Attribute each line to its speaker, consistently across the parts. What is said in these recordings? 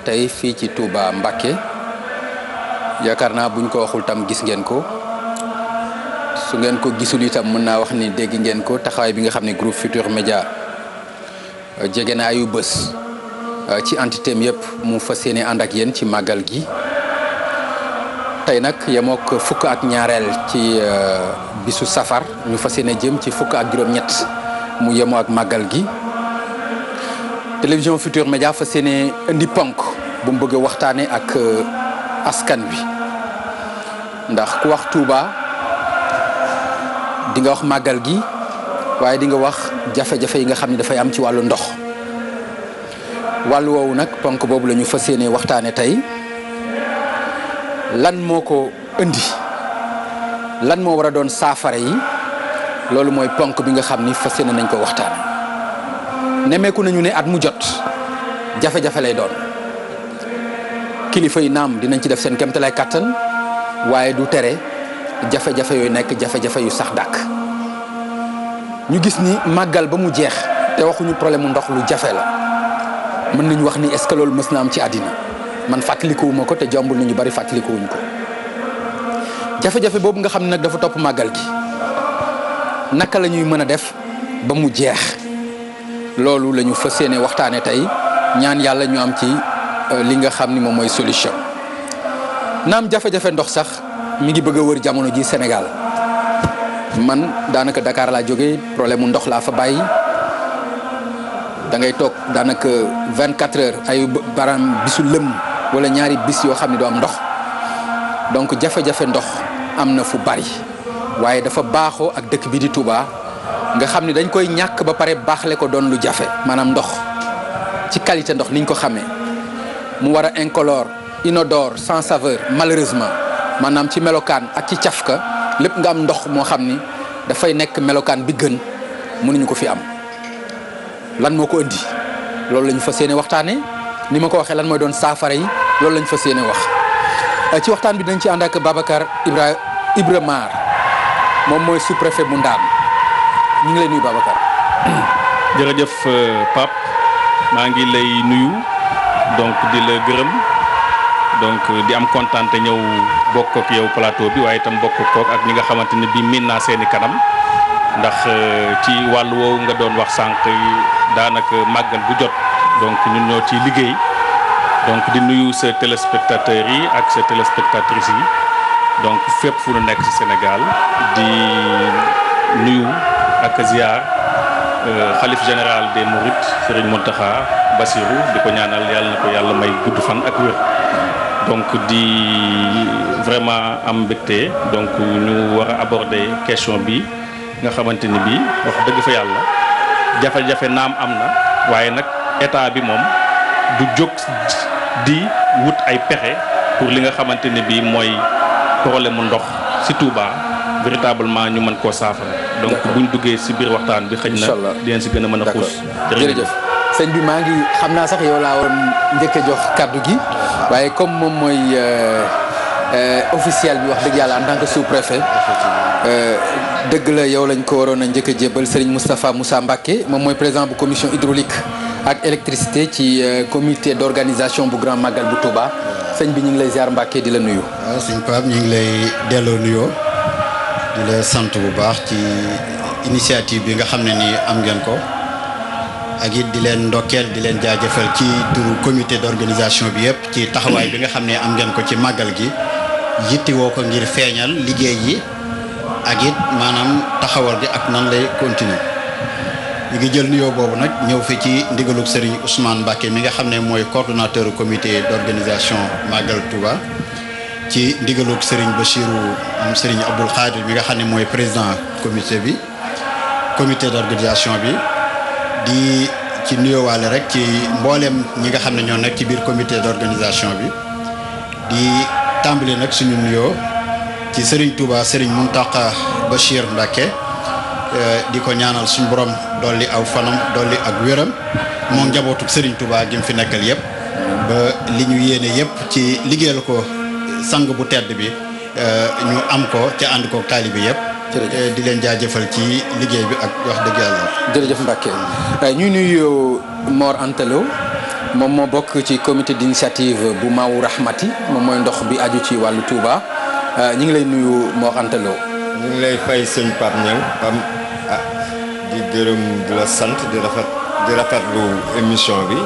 Speaker 1: tey fii ci Touba Mbacké yaakaar naa buñ ko waxul tam gis ngeen ko su ngeen ko gisul itam mën naa wax ni dégg ngeen ko taxawaay bi nga xam ne groupe Futurs Médias jege na ayu bés ci entité am yëpp mu fas yéene ànd ak yéen ci màggal gi tey nag yemook fukk ak ñaareel ci bisu safar ñu fas yéene jëm ci fukk ak juróom-ñett mu yemoo ak màggal gi télévision Futurs Médias fas yéene indi ponk bu mu bëgg a waxtaane ak askan wi ndax ku wax Touba di nga wax màggal gi waaye di nga wax jafe-jafe yi nga xam ne dafay am ci wàllu ndox wàllu woowu nag ponk boobu la ñu fas yéene waxtaane tey lan moo ko indi lan moo war a doon saafara yi loolu mooy ponk bi nga xam ni fas yéene nañ ko waxtaane nemmeeku nañu ne at mu jot jafe-jafe lay doon kilifa yi naam dinañ ci def seen kéemtalaay kàttan waaye du tere jafe-jafe yooyu nekk jafe-jafe yu sax dàkk ñu gis ni màggal ba mu jeex te waxuñu problème mu ndox lu jafe la mën nañu wax ni est-ce que loolu mës na am ci àddina man fàttalikuwuma ko te jombul nañu bari fàttalikuwuñ ko jafe-jafe boobu nga xam ne nag dafa topp màggal gi naka la ñuy mën a def ba mu jeex loolu la ñu fas yéene waxtaane tey ñaan yàlla ñu am ci li nga xam ni moom mooy solution naam jafe-jafe ndox sax mi ngi bëgg a wër jamono ji Sénégal man daanaka Dakar laa jógee problème mu ndox laa fa bàyyi da ngay toog daanaka 24 heures ay baram bisu lëm wala ñaari bis yoo xam ne doo am ndox donc jafe-jafe ndox am na fu bari waaye dafa baaxoo ak dëkk bi di Touba nga xam ne dañ koy ñàkk ba pare baaxle ko doon lu jafe maanaam ndox ci qualité ndox niñ ko xamee mu war a incolore inodore sans saveur malheureusement maanaam ci melokaan ak ci cafka lépp nga am ndox moo xam ni dafay nekk melokaan bi gën mënuñu ko fi am lan moo ko indi loolu la ñu fas yéene waxtaanee ni ma ko waxee lan mooy doon saafara yi loolu la ñu fas yéene wax ci waxtaan bi dañ ci ànd ak Babacar Ibra Mar moom mooy sous-préfet bu Ndaam ñu ngi lay nuyu Babacar.
Speaker 2: jërëjëf Pape maa ngi lay nuyu donc di la gërëm donc di am kontaan te ñëw bokk ak yow plateau bi waaye itam bokk kook ak ñi nga xamante ne bii miin naa seeni kanam ndax ci wàllu woowu nga doon wax sànq daanaka màggal bu jot donc ñun ñoo ciy liggéey donc di nuyu sa téléspectateurs yi ak sa téléspectatrices yi donc fépp fu nu nekk ci Sénégal di nuyu ak ziar xalif général des Mourides Serigne Mountakha Bassirou di ko ñaanal yàlla na ko yàlla may gudd fan ak wér donc di vraiment am mbégte donc ñu war a aborder question bi nga xamante ni bii wax dëgg fa yàlla jafe-jafe naam am na waaye nag état bi moom du jóg di wut ay pexe pour li nga xamante ni bii mooy problème mu ndox ci Touba véritablement ñu mën koo saafara. donc buñ duggee ci biir waxtaan bi xëy na dinañ ci gën a mën a xuus.
Speaker 1: jërëjëf sëñ bi maa ngi xam naa sax yow laa waroon njëkk a jox kàddu gi waaye comme moom mooy officiel bi wax dëgg yàlla en tant que sous-préfet dëgg la yow lañ ko waroon a njëkk a jébbal Serigne Moustapha Moussa Mbacké moom mooy président bu commission hydraulique ak électricité ci comité d'organisation bu grand magal bu Touba sëñ bi ñu ngi lay ziar Mbacké di la nuyu.
Speaker 3: waaw sëñ Pape ñu ngi lay delloo nuyoo di la sant bu baax ci initiative bi nga xam ne nii am ngeen ko ak it di leen ndokkeel di leen jaajëfal ci turu comité d'organisation bi yëpp ci taxawaay bi nga xam ne am ngeen ko ci màggal gi yittewoo ko ngir feeñal liggéey yi ak it maanaam taxawal gi ak nan lay continuer ñu ngi jël nuyoo boobu nag ñëw fi ci ndigalug Serigne Ousmane Mbacké mi nga xam ne mooy coordonnateur comité d'organisation Magal Touba ci ndigalug Serigne Bachirou am Serigne Abdoul Khadir mi nga xam ne mooy président comité d'organisation bi di ci nuyoowaale rek ci mbooleem ñi nga xam ne ñoo nekk ci biir comité d'organisation bi di tàmbali nag suñu nuyoo ci Serigne Touba Serigne Mountakha Bachir Mbacké di ko ñaanal suñu borom dolli aw fanam dolli ak wéram moom njabootu Serigne Touba gi mu fi nekkal yëpp ba li ñu yéene yëpp ci liggéeyal ko sang bu tedd bi ñu am ko ca ànd ko taalibe yëpp. di leen jaajëfal ci liggéey bi ak wax dëgg yàlla.
Speaker 1: jërëjëf Mbacké ñuy nuyu Mor Antelo moom moo bokk ci comité d'initiative bu Maawu Rahmati moom mooy ndox bi aju ci wàllu Touba ñu ngi lay nuyu Mor Anta Lo.
Speaker 4: ñu ngi lay fay sëñ Pape Niang di gërëm di la sant di rafetlu émission bi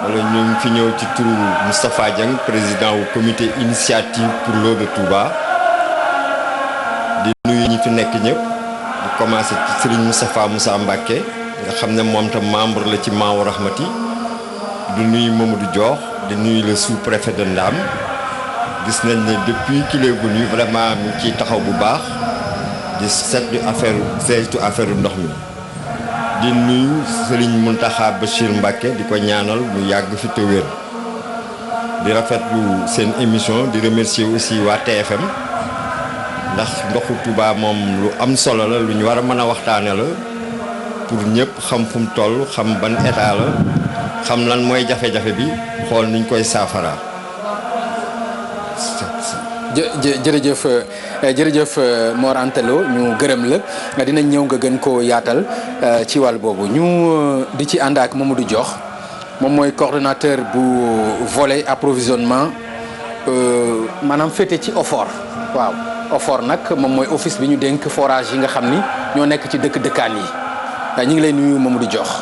Speaker 4: wala ñu ngi fi ñëw ci turu Moustapha Dieng président wu comité initiative pour l'eau de Touba di nuyu ñi fi nekk ñëpp di commencé ci Serigne Moustapha Moussa Mbacké nga xam ne moom tam membre la ci Maawu Rahmati di nuyu Mamadou Diokh di nuyu le sous-préfet de Ndam gis nañ ne depuis qu'il est venu vraiment mi ngi ciy taxaw bu baax di saytu affaire ndox mi di nuyu Serigne Mountakha Bachir Mbacké di ko ñaanal mu yàgg fi te wér di rafetlu seen émission di remercier aussi waa TFM ndax ndoxu Touba moom lu am solo la lu ñu war a mën a waxtaane la pour ñëpp xam fu mu toll xam ban état la xam lan mooy jafe-jafe bi xool nuñ koy saafara.
Speaker 1: jërëjëf Mor Anta Lo ñu gërëm la dinañ ñëw nga gën koo yaatal ci wàll boobu ñu di ci ànd ak Mamadou Diokh moom mooy coordonnateur bu volet approvisionnement maanaam féete ci OFOR waaw OFOR nag moom mooy office bi ñu dénk forage yi nga xam ni ñoo nekk ci dëkkaan yi ñu ngi lay nuyu Mamadou Diokh.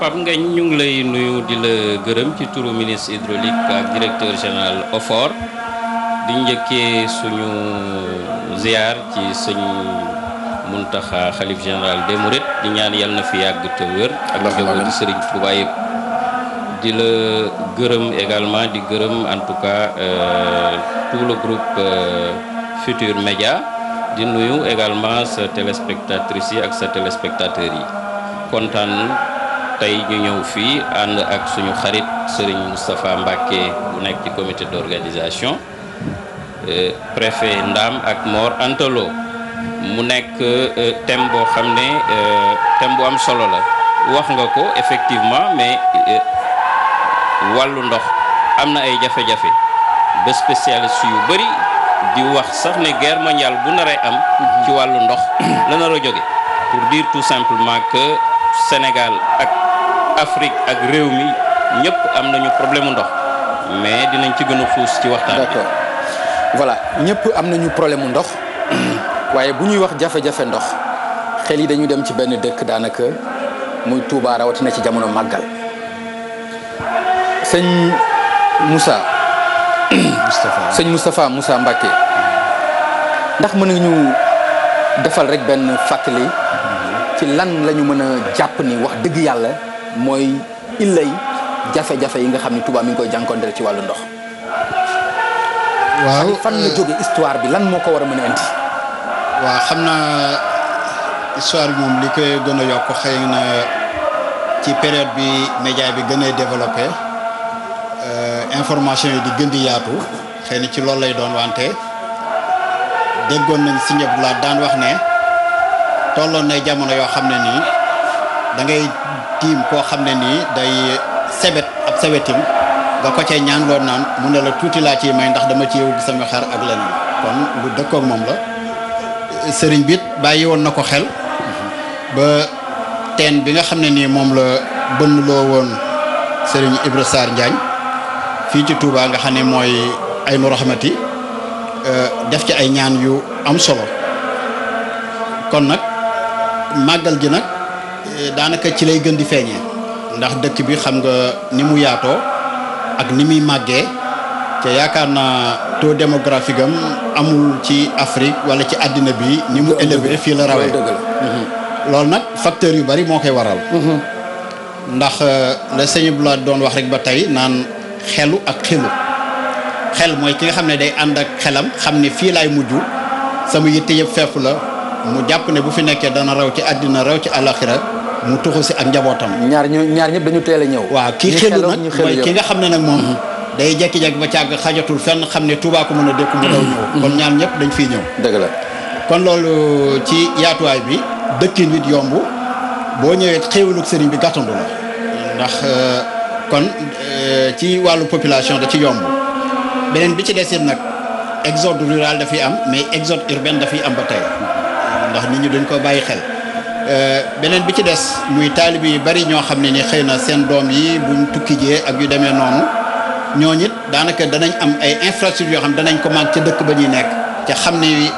Speaker 5: Pape Ngagne ñu ngi lay nuyu di la gërëm ci turu ministre hydraulique ak directeur général OFOR di njëkkee suñu ziar ci sëñ Mountakha xalif général des Mourides di ñaan yàlla na fi yàgg te wér ak njabootu Serigne Touba yëpp di la gërëm également di gërëm en tout cas tout le groupe Futur Média di nuyu également sa téléspectatrices yi ak sa téléspectateurs yi kontaan tey ñu ñëw fii ànd ak suñu xarit Serigne Moustapha Mbacké bu nekk ci comité d'organisation préfet Ndam ak Mor Anta Lo mu nekk thème boo xam ne thème bu am solo la wax nga ko effectivement mais wàllu ndox am na ay jafe-jafe ba spécialiste yu bëri di wax sax ne guerre mondiale bu naree am ci wàllu ndox la nar a jóge pour dire tout simplement que Sénégal ak Afrique ak réew mi ñëpp am nañu problème ndox mais dinañ ci gën a xuus ci waxtaan bi.
Speaker 1: D'accord. Voilà ñëpp am nañu problème mu ndox waaye bu ñuy wax jafe-jafe ndox xel yi dañu dem ci benn dëkk daanaka muy Touba rawatina ci jamono màggal sëñ Moustapha Moussa Mbacké ndax mën nañu defal rek benn fàttali ci lan la ñu mën a jàpp ni wax dëgg yàlla mooy illay jafe-jafe yi nga xam ni Touba mi ngi koy jànkonteel ci wàllu ndox.
Speaker 3: waaw
Speaker 1: fan la jóge histoire bi lan moo ko war a mën a indi.
Speaker 3: waaw xam naa histoire bi moom li koy gën a yokk xëy na ci période bi média bi gën a développé information yi di gën di yaatu xëy na ci loolu lay doon wante déggoon nañ si ñëpp laa daan wax ne tolloon nay jamono yoo xam ne nii da ngay tiim koo xam ne nii day sebet ab sebetim nga ko cay ñaan loolu naan mu ne la tuuti laa ciy may ndax dama ci yow sama xar ak leneen kon lu dëkkoog moom la sëriñ bi bàyyi woon na ko xel ba teen bi nga xam ne nii moom la bënn loo woon sëriñ Ibra Sarr Njaañ fii ci Touba nga xam ne mooy Aynu Rahmati def ci ay ñaan yu am solo kon nag màggal gi nag daanaka ci lay gën di feeñee ndax dëkk bi xam nga ni mu yaatoo ak ni muy màggee te yaakaar naa taux démographique am amul ci Afrique wala ci àddina bi ni mu élevé fii la rawee loolu nag facteur yu bari moo koy waral ndax la sëñ Bula doon wax rek ba tey naan xelu ak xelu xel mooy ki nga xam ne day ànd ak xelam xam ne fii laay mujj sama yitte yëpp fepp la mu jàpp ne bu fi nekkee dana raw ci àddina raw ci àlaxira mu tuxu si ak njabootam.
Speaker 1: ñaar ñëpp dañu teel a ñëw.
Speaker 3: waaw kii xelu nag mooy ki nga xam ne nag moom. day jekki-jekki ba càgg xajatul fenn xam ne Touba ko mën a dékku mu daw ñëw. kon ñaar ñëpp dañ fiy ñëw.
Speaker 1: dëgg la
Speaker 3: kon loolu ci yaatuwaay bi dëkkin wi yomb boo ñëwee xéewalug sëriñ bi gàttandu la ndax kon ci wàllu population da ci yomb beneen bi ci desit nag exode rural dafay am mais exode urbain dafay am ba tey ndax nit ñi dañ ko bàyyi xel beneen bi ci des muy taalibe yu bari ñoo xam ne ni xëy na seen doom yi buñ tukki jee ak yu demee noonu ñooñu it daanaka danañ am ay infrastructures yoo xam ne danañ ko manque ca dëkk ba ñuy nekk ca xam ne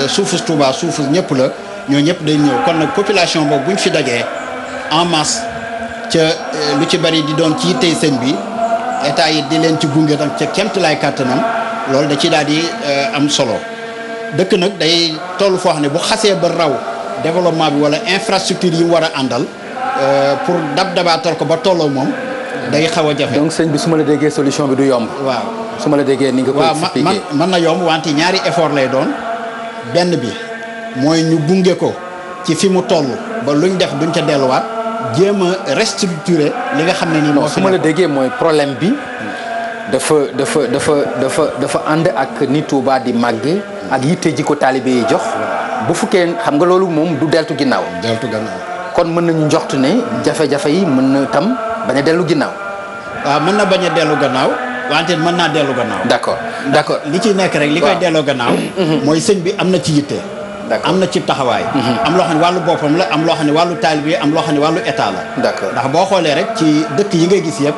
Speaker 3: suufus Touba suufus ñëpp la ñoo ñëpp day ñëw kon nag population boobu buñ fi dajee en masse ca lu ci bari di doon ci tey sëñ bi état yi di leen ci gunge tam ca kemtalaay kàttanam loolu da ci daal di am solo dëkk nag day toll foo xam ne bu xasee ba raw développement bi wala infrastructure yi mu war a àndal pour dabaatal ko ba tolloo moom day xaw a jafe.
Speaker 1: donc sëñ bi su ma la déggee solution bi du yomb.
Speaker 3: waaw
Speaker 1: su ma la déggee ni nga koy expliqué.
Speaker 3: waaw mën na yomb wante ñaari effort lay doon benn bi mooy ñu gunge ko ci fi mu toll ba luñ def duñ ca delluwaat jéem a restructurer li nga xam ne nii. moo
Speaker 1: su ma la déggee mooy problème bi dafa ànd ak ni Touba di màgg ak yitte ji ko taalibe yi jox. bu fukkee xam nga loolu moom du deltu ginnaaw. kon mën nañu njoxtu ne jafe-jafe yi mën na tam bañ a dellu ginnaaw.
Speaker 3: waaw mën na bañ a dellu gannaaw wante mën naa dellu gannaaw.
Speaker 1: d'accord
Speaker 3: li ci nekk rek li koy delloo gannaaw. mooy sëñ bi am na ci yitte. am na ci taxawaay. am loo xam ne wàllu boppam la am loo xam ne wàllu taalibe am loo xam ne wàllu état la.
Speaker 1: d'accord
Speaker 3: ndax boo xoolee rek ci dëkk yi ngay gis yëpp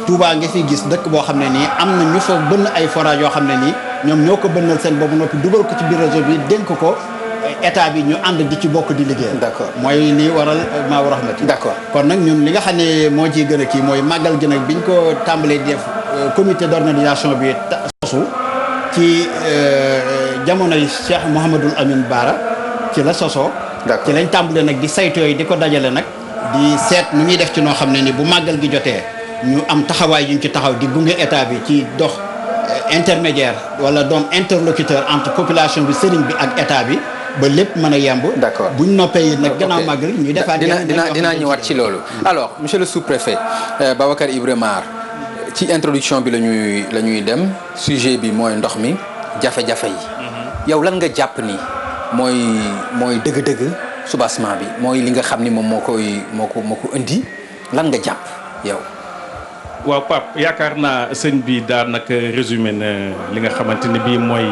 Speaker 3: Touba nga fi gis dëkk boo xam ne nii am na ñu fa bënn ay forage yoo xam ne nii ñoom ñoo ko bënnal seen boobu noppi dugal ko ci biir réseau bi dénk ko état bi ñu ànd di ci bokk di liggéey.
Speaker 1: d'accord
Speaker 3: mooy li waral Maawu Rahmati.
Speaker 1: d'accord
Speaker 3: kon nag ñun li nga xam ne moo ciy gën a kii mooy màggal gi nag biñ ko tàmbalee di def comité d'organisation bi sosu ci jamonoy Cheikh Mouhamadul Amin Baara ci la sosoo. ci lañ tàmbalee nag di saytu yooyu di ko dajale nag di seet nu ñuy def ci noo xam ne ni bu màggal gi jotee ñu am taxawaay yuñ ci taxaw di gunge état bi ci dox intermédiaire wala doon interlocuteur entre population bi sëriñ bi ak état bi. ba lépp mën a yemb.
Speaker 1: d'accord
Speaker 3: buñ noppee nag gannaaw màggal ñuy defaat.
Speaker 1: dinaa ñëwaat ci loolu. alors monsieur le sous-préfet Babacar Ibra Mar ci introduction bi la ñuy dem sujet bi mooy ndox mi jafe-jafe yi. yow lan nga jàpp ni mooy dëgg-dëgg soubassement bi mooy li nga xam ni moom moo ko indi lan nga jàpp yow.
Speaker 2: waaw Pape yaakaar naa sëñ bi daanaka résumé na li nga xamante ne bii mooy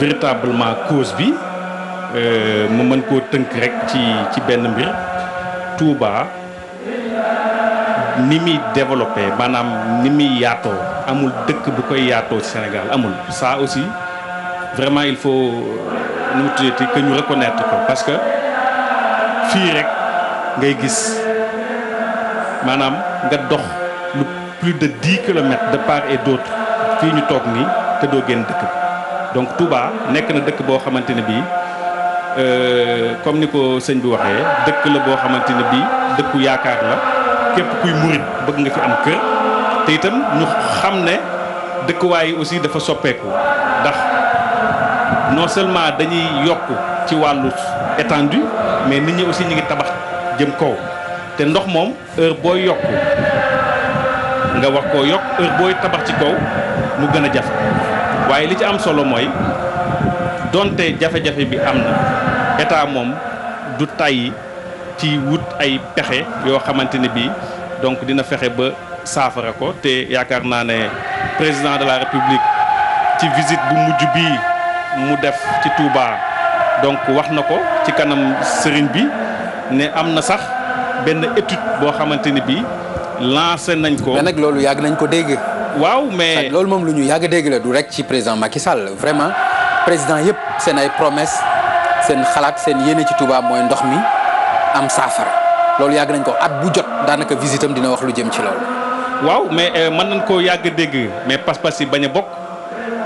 Speaker 2: véritablement cause bi. mu mën koo tënk rek ci benn mbir Touba ni muy développé maanaam ni muy yaatoo amul dëkk bu koy yaatoo ci Sénégal amul ça aussi vraiment il faut nu mu tuddati que ñu reconnaître ko parce que fii rek ngay gis maanaam nga dox lu plus de 10 kilomètres de part et d'autre fii ñu toog nii te doo génn dëkk bi donc Touba nekk na dëkk boo xamante ne bii comme ni ko sëñ bi waxee dëkk la boo xamante ne bii dëkku yaakaar la képp kuy murit bëgg nga fi am kër te itam ñu xam ne dëkkuwaay yi aussi dafa soppeeku ndax non seulement dañuy yokk ci wàllu étendue mais nit ñi aussi ñu ngi tabax jëm kaw te ndox moom heure booy yokk nga wax koo yokk heure booy tabax ci kaw mu gën a jafe waaye li ci am solo mooy donte jafe-jafe bi am na état moom du tàyyi ci wut ay pexe yoo xamante ne bii donc dina fexe ba saafara ko te yaakaar naa ne président de la république ci visite bu mujj bii mu def ci Touba donc wax na ko ci kanam sëriñ bi ne am na sax benn étude boo xamante ne bii lancé nañ ko.
Speaker 1: mais nag loolu yàgg nañ ko dégg.
Speaker 2: waaw mais
Speaker 1: loolu moom lu ñu yàgg dégg la du rek ci président Macky Sall vraiment président yëpp seen ay promesse seen xalaat seen yéene ci Touba mooy ndox mi am saafara loolu yàgg nañ ko at bu jot daanaka visitam dina wax lu jëm ci loolu.
Speaker 2: waaw mais mën nañ koo yàgg dégg mais pas-pas yi bañ a bokk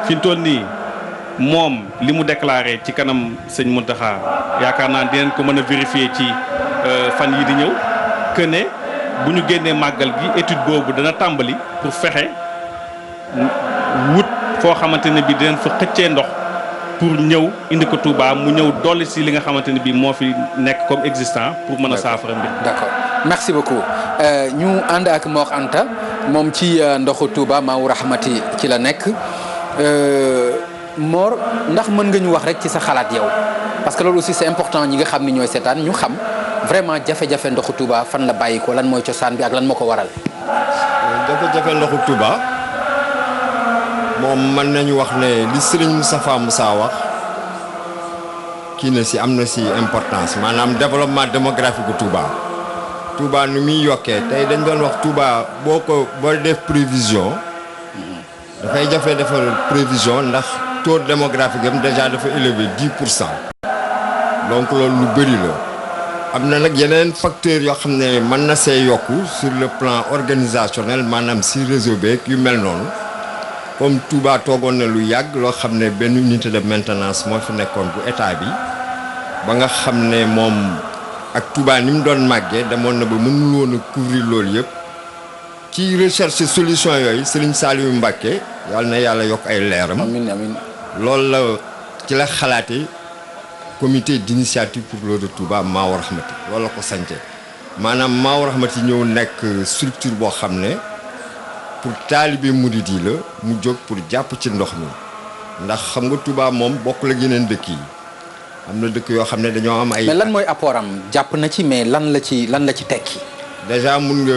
Speaker 2: fi mu toll nii moom li mu déclaré ci kanam sëñ Mountakha yaakaar naa dinañ ko mën a vérifier ci fan yi di ñëw que ne bu ñu génnee màggal gi étude boobu dana tàmbali pour fexe wut foo xamante ne bi dinañ fa xëccee ndox pour ñëw indi ko Touba mu ñëw dolli si li nga xamante ne bi moo fi nekk comme existant pour mën a saafara mbir.
Speaker 1: d'accord merci beaucoup ñu ànd ak Mor Anta moom ci ndoxu Touba Maawu Rahmati ci la nekk Mor ndax mën nga ñu wax rek ci sa xalaat yow parce que loolu aussi c'est important ñi nga xam ni ñooy seetaan ñu xam vraiment jafe-jafe ndoxu Touba fan la bàyyi ko lan mooy cosaan bi ak lan moo ko waral.
Speaker 4: jafe-jafe ndoxu Touba moom mën nañu wax ne li Serigne Moustapha Moussa wax kii na si am na si importance maanaam développement démographique bu Touba. Touba nu muy yokkee tey dañ doon wax Touba boo def prévision dafay jafe defal prévision ndax taux démographique am déjà dafa élevé 10%. donc loolu lu bëri la am na nag yeneen facteurs yoo xam ne mën na see yokku sur le plan organisationnel maanaam si réseau beeg yu mel noonu comme Touba toogoon na lu yàgg loo xam ne benn unité de maintenance moo fi nekkoon bu état bi ba nga xam ne moom ak Touba ni mu doon màggee demoon na ba mënul woon a couvrir loolu yëpp ci recherche solution yooyu Serigne Saliou Mbacké yàlla na yàlla yokk ay leeram.
Speaker 1: amiin amiin.
Speaker 4: loolu la ci la xalaatee comité d'initiative pour l'eau de Touba Maawu Rahmati loolu la ko sante maanaam Maawu Rahmati ñëw nekk structure boo xam ne pour taalibe murid yi la mu jóg pour jàpp ci ndox mi ndax xam nga Touba moom bokkul ak yeneen dëkk yi am na dëkk yoo xam ne dañoo am ay.
Speaker 1: mais lan mooy apport am jàpp na ci mais lan la ci tekki.
Speaker 4: déjà mun nga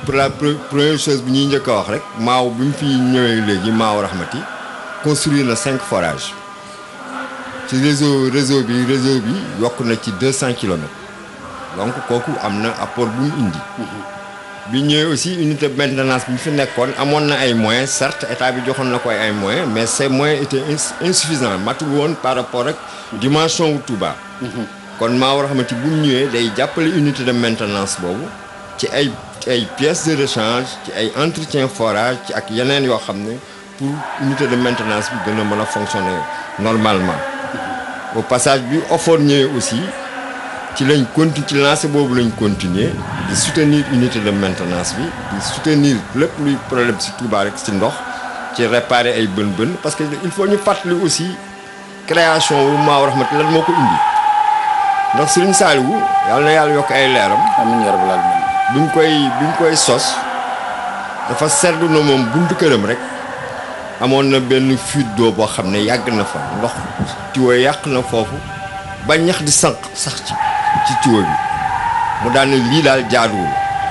Speaker 4: pour la première chose bi ñuy njëkk a wax rek maaw bi mu fi ñëwee léegi Maawu Rahmati construire na 5 forages ci réseau bi yokk na ci 200 kilomètres donc kooku am na apport bu mu indi. bi ñëwee aussi unité de maintenance bi fi nekkoon amoon na ay moyens certes état bi joxoon na ko ay moyens mais ces moyens étaient insuffisants matul woon par rapport ak dimension wu Touba. kon Maawu Rahmati bu mu ñëwee day jàppale unité de maintenance boobu ci ay pièces de rechange ci ay entretien forage ci ak yeneen yoo xam ne pour unité de maintenance bi gën a mën a fonctionner normalement. au passage bi OFOR ñëwee aussi ci lancé boobu lañ continuer di soutenir unité de maintenance bi di soutenir lépp luy problème ci Touba rek ci ndox ci réparer ay bën parce que il faut ñu fàttali aussi création wu Maawu Rahmati lan moo ko indi ndax Serigne Saliou yàlla na yàlla yokk ay leeram.
Speaker 1: amiin yaa rabbal aalamiin.
Speaker 4: bi mu koy sos dafa seetlu na moom buntu këram rek amoon na benn fuite d'eau boo xam ne yàgg na fa ndox tuyau yàq na foofu ba ñax di sànq sax ci tuyau bi mu daan ne lii daal jaaduwul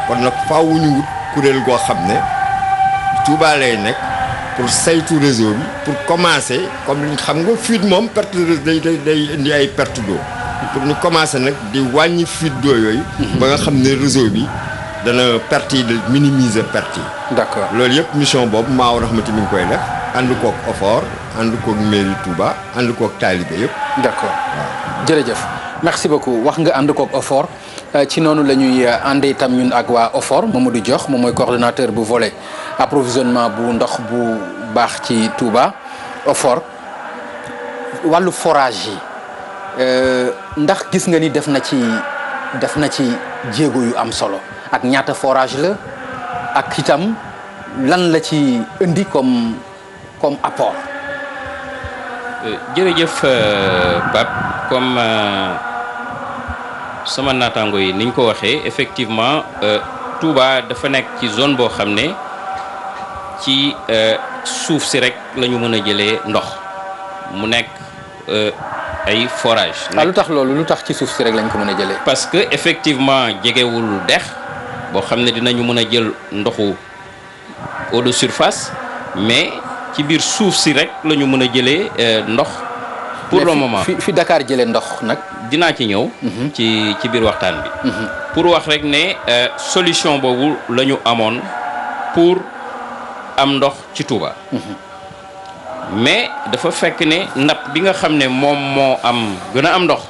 Speaker 4: kon nag faaw ñu wut kuréel goo xam ne Touba lay nekk pour saytu réseau bi pour commencer comme li xam nga fuite moom perte day indi ay perte d'eau pour ñu commencer nag di wàññi fuite d'eau yooyu. ba nga xam ne réseau bi dana perte yi de minimiser perte yi.
Speaker 1: d'accord
Speaker 4: loolu yëpp mission boobu Maawu Rahmati mi ngi koy def ànd koog OFOR ànd koog mairie Touba ànd koog taalibe yëpp.
Speaker 1: d'accord jërëjëf merci beaucoup wax nga ànd koog OFOR ci noonu la ñuy àndee itam ñun ak waa OFOR Mamadou Diokh moom mooy coordonnateur bu volet approvisionnement bu ndox bu baax ci Touba OFOR wàllu forage yi ndax gis nga ni def na ci jéego yu am solo ak ñaata forage la ak itam lan la ci indi comme apport.
Speaker 5: jërëjëf Pape comme sama naataango yi niñ ko waxee effectivement Touba dafa nekk ci zone boo xam ne ci suuf si rek la ñu mën a jëlee ndox mu nekk ay forage
Speaker 1: lu tax loolu lu tax ci suuf si rek lañ ko mën a jëlee.
Speaker 5: parce que effectivement jegewul dex boo xam ne dinañu mën a jël ndoxu eau de surface mais ci biir suuf si rek la ñu mën a jëlee ndox. pour le moment
Speaker 1: fi Dakar jëlee ndox nag.
Speaker 5: dinaa ci ñëw. ci biir waxtaan bi. pour wax rek ne solution boobu la ñu amoon pour am ndox ci Touba. mais dafa fekk ne napp bi nga xam ne moom moo gën a am ndox.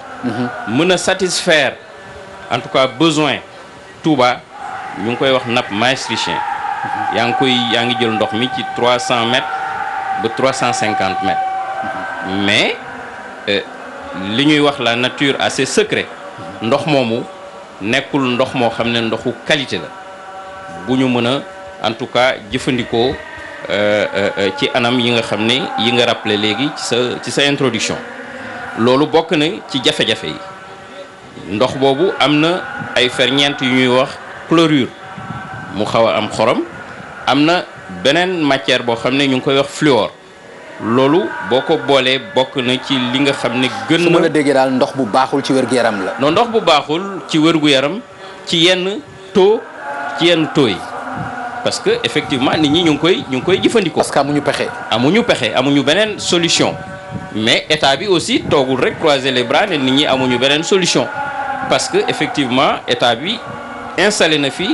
Speaker 5: mën a satisfaire en tout cas besoin Touba ñu ngi koy wax nappe maastrichtien. yaa ngi jël ndox mi ci 300 mètres ba 350 mètres. mais li ñuy wax la nature a ses secrets ndox moomu nekkul ndox moo xam ne ndoxu qualité la bu ñu mën a en tout cas jëfandikoo ci anam yi nga xam ne yi nga rappelé léegi ci sa introduction loolu bokk na ci jafe-jafe yi ndox boobu am na ay ferñeent yu ñuy wax chlorure mu xaw a am xorom am na beneen matière boo xam ne ñu ngi koy wax fluor loolu boo ko boolee bokk na ci li nga xam ne gën na.
Speaker 1: su ma la déggee daal ndox bu baaxul ci wér-gu-yaram la.
Speaker 5: non ndox bu baaxul ci wér-gu-yaram ci yenn taux yi parce que effectivement nit ñi ñu ngi koy jëfandikoo.
Speaker 1: parce que amuñu pexe.
Speaker 5: amuñu beneen solution mais état bi aussi toogul rek croiser les bras ne nit ñi amuñu beneen solution parce que effectivement état bi installé na fi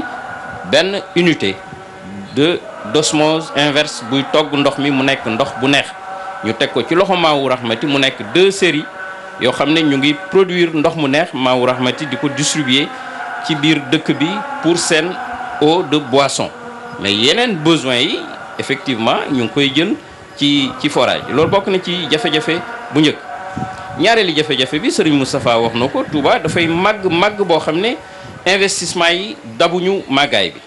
Speaker 5: benn unité d'osmose inverse buy togg ndox mi mu nekk ndox bu neex ñu teg ko ci loxo Maawu Rahmati mu nekk 2 séries yoo xam ne ñu ngi produire ndox mu neex Maawu Rahmati di ko distribuer ci biir dëkk bi pour seen eau de boisson mais yeneen besoins yi effectivement ñu ngi koy jël ci forage loolu bokk na ci jafe-jafe bu njëkk ñaareeli jafe-jafe bi Serigne Moustapha wax na ko Touba dafay màgg boo xam ne investissement yi dabuñu màggaay bi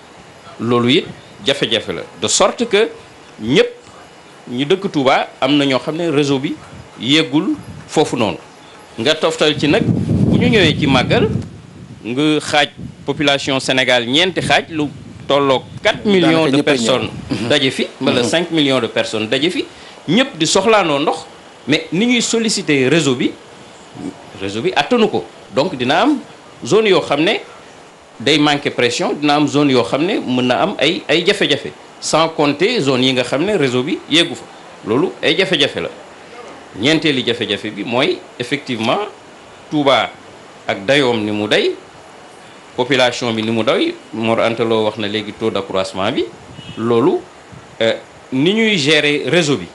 Speaker 5: loolu it jafe-jafe la de sorte que ñëpp ñu dëkk Touba am na ñoo xam ne réseau bi yeggul foofu noonu nga toftal ci nag bu ñu ñëwee ci màggal nga xaaj population Sénégal ñeenti xaaj lu tolloog 4 millions de personnes daje fi wala 5 millions de personnes daje fi ñëpp di soxlaanoo ndox mais ni ñuy solliciter réseau bi attanu ko donc dina am zone yoo xam ne day manquer pression dina am zone yoo xam ne mën na am ay jafe-jafe sans compter zone yi nga xam ne réseau bi yeggu fa loolu ay jafe-jafe la ñeenteeli jafe-jafe bi mooy effectivement Touba ak dayoom ni mu day population bi ni mu doy Mor Anta Lo wax na léegi taux d'accroissement bi loolu ni ñuy gérer réseau bi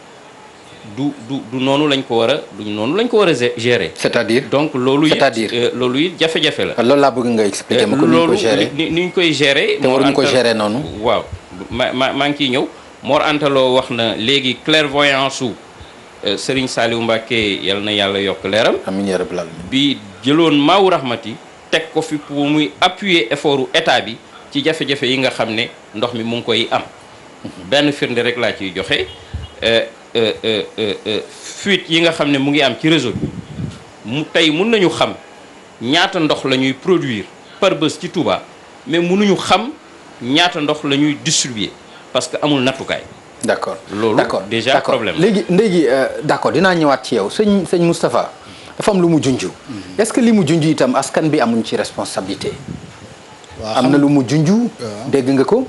Speaker 5: du noonu lañ ko war a gérer.
Speaker 1: c'est-à-dire
Speaker 5: donc loolu it jafe-jafe la.
Speaker 1: loolu laa bëgg nga expliquer ma ko ni
Speaker 5: ñu koy gérer.
Speaker 1: te waruñu ko gérer noonu.
Speaker 5: waaw maa ngi ciy ñëw Mor Anta Lo wax na léegi clairvoyance su Serigne Saliou Mbacké yal na yàlla yokk leeram.
Speaker 1: amiin yaa rabbal aalamiin.
Speaker 5: bi jëloon Maawu Rahmati teg ko fi pour muy appuyer effortu état bi ci jafe-jafe yi nga xam ne ndox mi mu ngi koy am. benn firnde rek laa ciy joxe. fuite yi nga xam ne mu ngi am ci réseau bi mu tey mun nañu xam ñaata ndox la ñuy produire par bés ci Touba mais mënuñu xam ñaata ndox la ñuy distribuer parce que amul nattukaay.
Speaker 1: d'accord
Speaker 5: loolu déjà problème
Speaker 1: léegi d'accord dinaa ñëwaat ci yow sëñ Moustapha dafa am lu mu junj. est-ce que li mu junj itam askan bi amuñ ci responsabilité. am na lu mu junj. dégg nga ko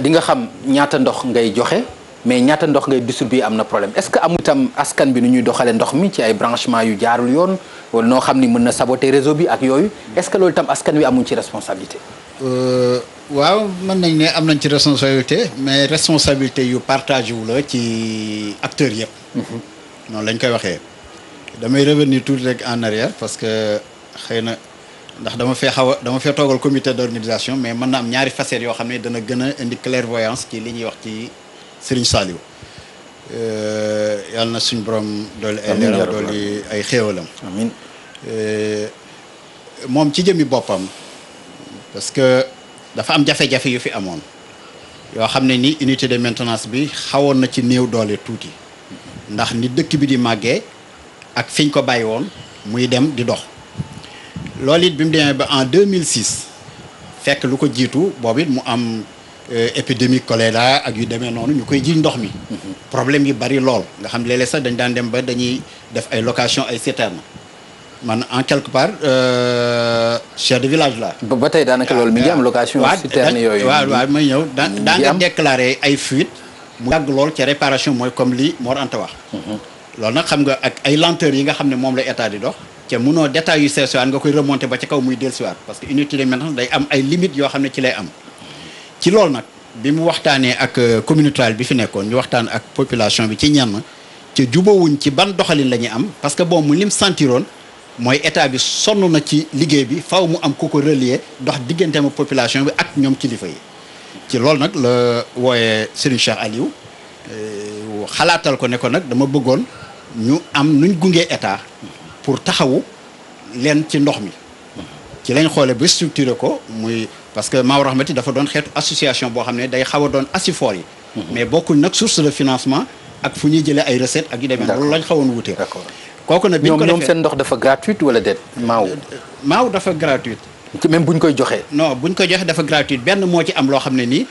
Speaker 1: di nga xam ñaata ndox ngay joxe. mais ñaata ndox ngay distribuer am na problème est-ce que amul itam askan bi nu ñuy doxalee ndox mi ci ay branchement yu jaarul yoon wala noo xam ni mën na saboter réseau bi ak yooyu est-ce que loolu itam askan wi amuñ ci responsabilité.
Speaker 3: waaw mën nañ ne am nañ ci responsabilité mais responsabilité yu partagé wu la ci acteurs yëpp. noonu lañ koy waxee. damay revenir tuuti rek en arrière parce que xëy na ndax dama fee toogal comité d'organisation mais mën na am ñaari facettes yoo xam ne dana gën a indi clairvoyance ci li ñuy wax ci. Serigne Saliou yàlla na suñ borom dooli ay leeram dooli ay xéewalam
Speaker 1: amiin
Speaker 3: moom ci jëmmi boppam parce que dafa am jafe-jafe yu fi amoon yoo xam ne ni unité de maintenance bi xawoon na ci néew doole tuuti ndax ni dëkk bi di màggee ak fiñ ko bàyyi woon muy dem di dox loolu it bi mu demee ba en 2006 fekk lu ko jiitu boobu it mu am épidémie choléra ak yu demee noonu ñu koy jiñ ndox mi problème yi bari lool nga xam léeg-léeg sax dañ daan dem ba dañuy def ay location ay citerne man en quelque part chef de village la
Speaker 1: ba tey daanaka loolu mi ngi am location citerne yooyu
Speaker 3: waaw may ñëw daa nga déclaré ay fuite mu yàgg lool ca réparation mooy comme li Mor Anta wax loolu nag xam nga ak ay lenteur yi nga xam ne moom la état di dox te munoo détails yu seesiwaat nga koy remonter ba ca kaw muy dellusiwaat parce que unité de maintenance day am ay limites yoo xam ne ci lay am ci loolu nag bi mu waxtaanee ak communauté bi fi nekkoon ñu waxtaan ak population bi ci ñenn ci jubawuñ ci ban doxalin la ñuy am parce que bon mu lim sentiroon mooy état bi sonn na ci liggéey bi faw mu am ku ko relier dox digganteem ak population bi ak ñoom kilifa yi ci loolu nag la wooyee Serigne Cheikh Aliou xalaatal ko ne ko nag dama bëggoon ñu am nuñ gungee état pour taxawu leen ci ndox mi ci lañ xoolee ba structuré ko muy parce que Maawu Rahmati dafa doon xeetu association boo xam ne day xaw a doon asifor yi mais bokkuñ nag source de financement ak fu ñuy jëlee ay recettes ak yu demee loolu lañ xawoon wutee kooku nag bi ñu ko defee
Speaker 1: ñoom seen ndox dafa gratuite wala déet
Speaker 3: Maawu dafa gratuite
Speaker 1: même buñ koy joxee
Speaker 3: non buñ koy joxee dafa gratuite benn moo ci am loo xam ne nii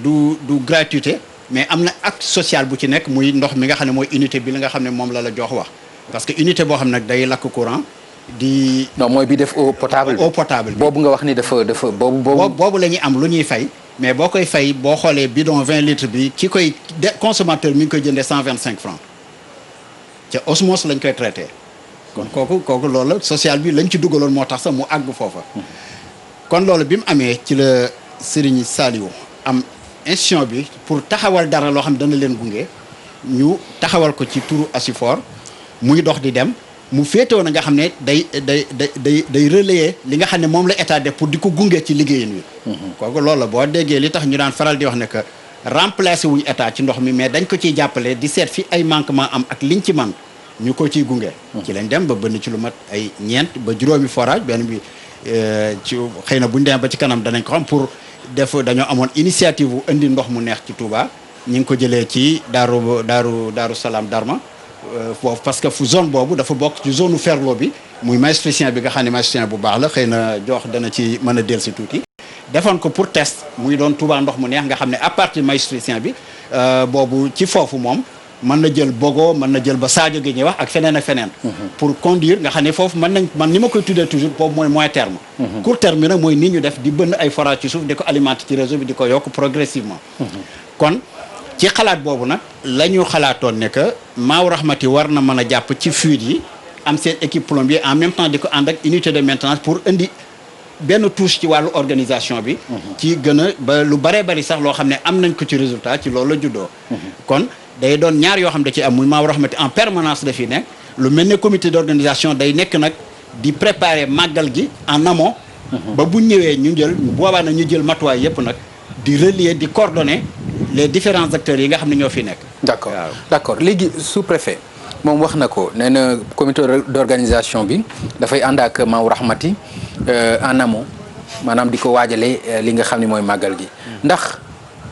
Speaker 3: du gratuité mais am na acte social bu ci nekk muy ndox mi nga xam ne mooy unité bi la nga xam ne moom la jox wax parce que unité boo xam ne nag day lakk courant di
Speaker 1: non mooy bi def eau potable boobu nga wax ni dafa
Speaker 3: boobu la ñuy am lu ñuy fay mais boo koy fay boo xoolee bidon 20 litres bi ki koy consommateur mi ngi koy jëndee 125 francs ca osmose lañ koy traité kon kooku loolu la social bi lañ ci dugaloon moo tax sax mu àgg foofa kon loolu bi mu amee ci la Serigne Saliou am institution bi pour taxawal dara loo xam ne dana leen gunge ñu taxawal ko ci turu Asifor muy dox di dem mu féetewoo na nga xam ne day relayer li nga xam ne moom la état def pour di ko gunge ci liggéeyin wi kooku loolu la boo déggee li tax ñu daan faral di wax ne que remplacer wuñ état ci ndox mi mais dañ ko ciy jàppale di seet fi ay manquement am ak liñ ci man ñu ko ciy gunge ci lañ dem ba bënn ci lu mat ay ñeent ba juróomi forage benn bi ci xëy na buñ demee ba ci kanam danañ ko xam pour def dañoo amoon initiative bu indi ndox mu neex ci Touba ñu ngi ko jëlee ci Daaru Salaam Darma foofu parce que fu zone boobu dafa bokk ci zone Ferlo bi muy maestricien bi nga xam ne maestricien bu baax la xëy na jox dana ci mën a dellu si tuuti defoon ko pour test muy doon Touba ndox mu neex nga xam ne à partir maestricien bi boobu ci foofu moom mën na jël Bogo mën na jël ba Sadio gi ñuy wax ak feneen ak feneen pour conduire nga xam ne foofu man ni ma koy tuddee toujours boobu mooy moyen terme court terme bi nag mooy nii ñu def di bënn ay forage ci suuf di ko alimenter ci réseau bi di ko yokk progressivement kon ci xalaat boobu nag la ñu xalaatoon ne que Maaw Rahmati war na mën a jàpp ci fuite yi am seen équipe plombier en même temps di ko ànd ak unité de maintenance pour indi benn touche ci wàllu organisation bi ci gën a ba lu baree bari sax loo xam ne am nañ ko ci résultat ci loolu la juddoo kon day doon ñaar yoo xam da ci am muy Maaw Rahmati en permanence dafiy nekk lu mel ne comité d'organisation day nekk nag di préparer màggal gi en amont ba bu ñëwee ñu jël boobaa nag ñu jël matuwaay yëpp nag di relier di coordonner les différents acteurs yi nga xam ne ñoo fi nekk
Speaker 1: d'accord léegi sous-préfet moom wax na ko nee na comité d'organisation bi dafay ànd ak Maaw Rahmati en amont maanaam di ko waajalee li nga xam ne mooy màggal gi ndax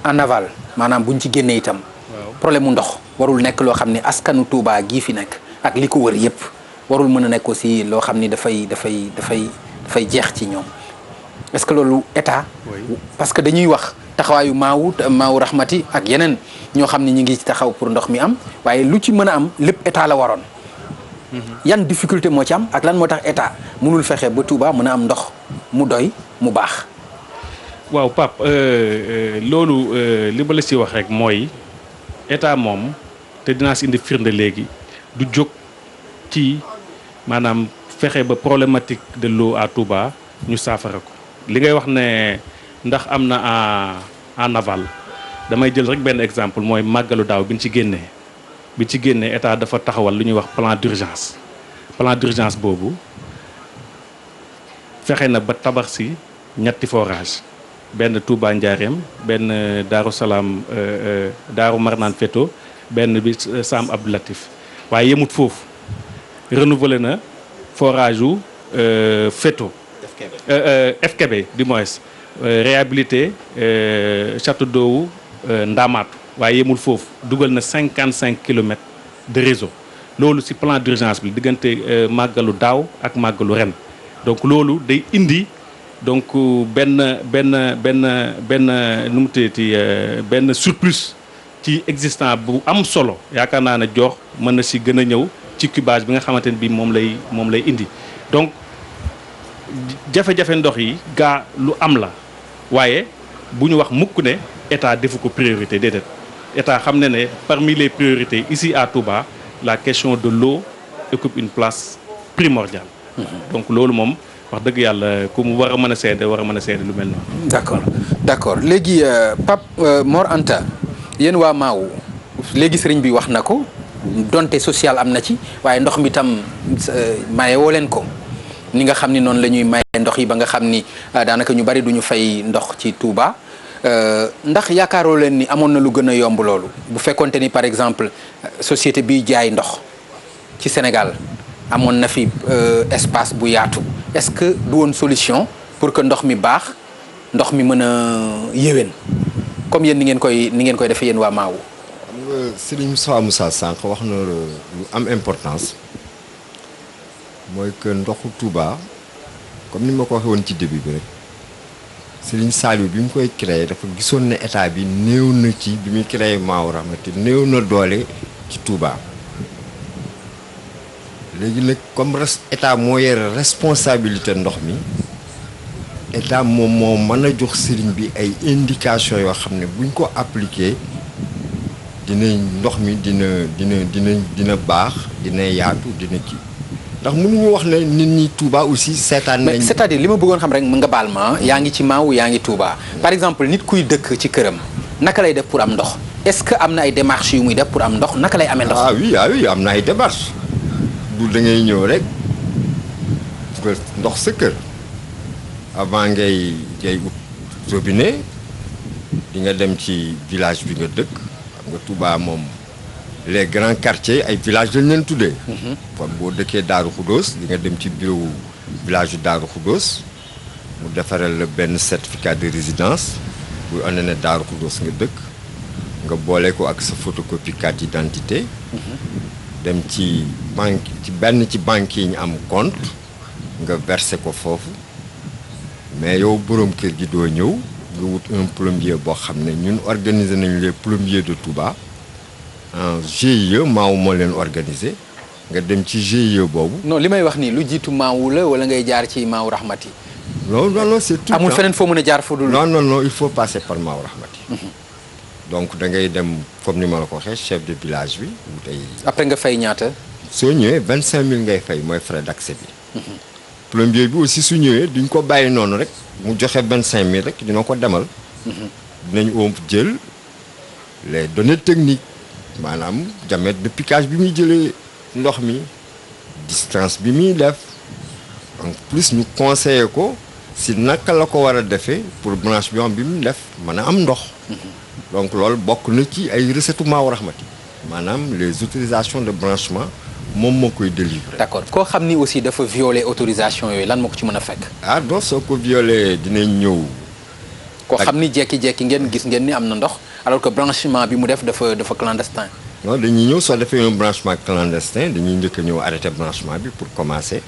Speaker 1: en aval maanaam buñ ci génnee itam problème mu ndox warul nekk loo xam ne askanu Touba gii fi nekk ak li ko wër yëpp warul mën a nekk aussi loo xam ni dafay jeex ci ñoom est-ce que loolu état parce que dañuy wax taxawaayu Maaw Rahmati ak yeneen ñoo xam ne ñi ngi ci taxaw pour ndox mi am waaye lu ci mën a am lépp état la waroon yan difficulté moo ci am ak lan moo tax état mënul fexe ba Touba mën a am ndox mu doy mu baax
Speaker 2: waaw Pape loolu li ma la si wax rek mooy état moom te dinaa si indi firnde léegi du jóg ci maanaam fexe ba problématique de l'eau à Touba ñu saafara ko li ngay wax ne ndax am na en aval damay jël rek benn exemple mooy màggalu daaw bi ñu ci génnee état dafa taxawal lu ñuy wax plan d'urgence boobu fexe na ba tabax si ñetti forage benn Touba Njaareem benn Daaru Salaam Daaru Marnaan Feto benn bi Sam Abdou Latif waaye yemut foofu renouvelé na forage u Feto FKB du moins réhabilité château d'eau Ndamaatu waaye yemul foofu dugal na 55 kilomètres de réseau loolu ci plan d'urgence bi diggante màggalu daaw ak màggalu ren donc loolu day indi donc benn nu mu tuddati benn surplus ci existant bu am solo yaakaar naa ne jox mën na ci gën a ñëw ci cubage bi nga xamante ne bii moom lay indi donc jafe-jafe ndox yi gaa lu am la waaye bu ñu wax mukk ne état defu ko priorité déedéet état xam ne parmi les priorités ici à Touba la question de l'eau occupe une place primordiale donc loolu moom wax dëgg yàlla ku mu war a mën a seede lu mel noonu.
Speaker 1: d'accord léegi Pape Mor Anta yéen waa Maaw léegi sëriñ bi wax na ko donte social am na ci waaye ndox mi tam maye woo leen ko ni nga xam ni noonu la ñuy maye ndox yi ba nga xam ni daanaka ñu bari duñu fay ndox ci Touba ndax yaakaaroo leen ni amoon na lu gën a yomb loolu bu fekkonte ni par exemple société biy jaay ndox ci Sénégal amoon na fi espace bu yaatu est-ce que du woon solution pour que ndox mi baax ndox mi mën a yéwén comme yéen ni ngeen koy defee yéen waa Maaw.
Speaker 4: xam nga Serigne Moussa sànq wax na lu am importance mooy que ndoxu Touba comme ni ma ko waxee woon ci début bi rek Serigne Saliou bi mu koy créé dafa gisoon ne état bi néew na ci bi muy créé Maaw Rahmati néew na doole ci Touba. léegi nag comme état moo yore responsabilité ndox mi état moom moo mën a jox sëriñ bi ay indication yoo xam ne buñ ko appliquer ndox mi dina baax dina yaatu dina kii ndax mënuñu wax ne nit ñi Touba aussi seetaan nañ.
Speaker 1: c'est-à-dire li ma bëggoon xam rek nga baal ma yaa ngi ci Maaw yaa ngi Touba par exemple nit kuy dëkk ci këram naka lay def pour am ndox est-ce que am na ay démarches yu muy def pour am ndox naka lay amee ndox.
Speaker 4: ah oui am na ay démarches du da ngay ñëw rek ndox sa kër avant ngay ut robinet di nga dem ci village bi nga dëkk xam nga Touba moom. les grands quartiers ay villages lañ leen tuddee. kon boo dëkkee Daaru Khoudoss di nga dem ci bureau village yu Daaru Khoudoss mu defaral la benn certificat de résidence bu wane ne Daaru Khoudoss nga dëkk nga boole ko ak sa photocopie carte d'identité. dem ci banque ci banque yi ñu am compte nga versé ko foofu mais yow boroom kër gi doo ñëw nga wut un plombier boo xam ne ñun organiser nañ les plombiers de Touba. en GIE Maaw moo leen organisé nga dem ci GIE boobu.
Speaker 1: non li may wax nii lu jiitu Maaw la wala ngay jaar ci Maaw Rahmati.
Speaker 4: non c'est tout.
Speaker 1: amul feneen foo mën a jaar fu dul.
Speaker 4: non il faut passer par Maaw Rahmati. donc da ngay dem comme ni ma la ko waxee chef de village bi. tey
Speaker 1: après nga fay ñaata.
Speaker 4: soo ñëwee 25000 ngay fay mooy frais d'accès bi. plombier bi aussi su ñëwee duñ ko bàyyi noonu rek mu joxe 25000 rek dina ko demal. dinañ jël les données techniques. maanaam diamètre de piquage bi muy jëlee ndox mi distance bi muy def en plus ñu conseillé ko si naka la ko war a defee pour branchement bi mu def mën a am ndox. donc loolu bokk na ci ay recettes Maaw Rahmati maanaam les autorisations de branchement moom moo koy délivrer.
Speaker 1: d'accord koo xam ni aussi dafa violer autorisation yooyu lan moo ko ci mën a fekk.
Speaker 4: ah donc soo ko violer dinañ ñëw.
Speaker 1: koo xam ni jekki-jekki ngeen gis ngeen ni am na ndox alors que branchement bi mu def dafa clandestin.
Speaker 4: non dañuy ñëw soo defee un branchement clandestin dañuy njëkk a ñëw arrêter branchement bi pour commencer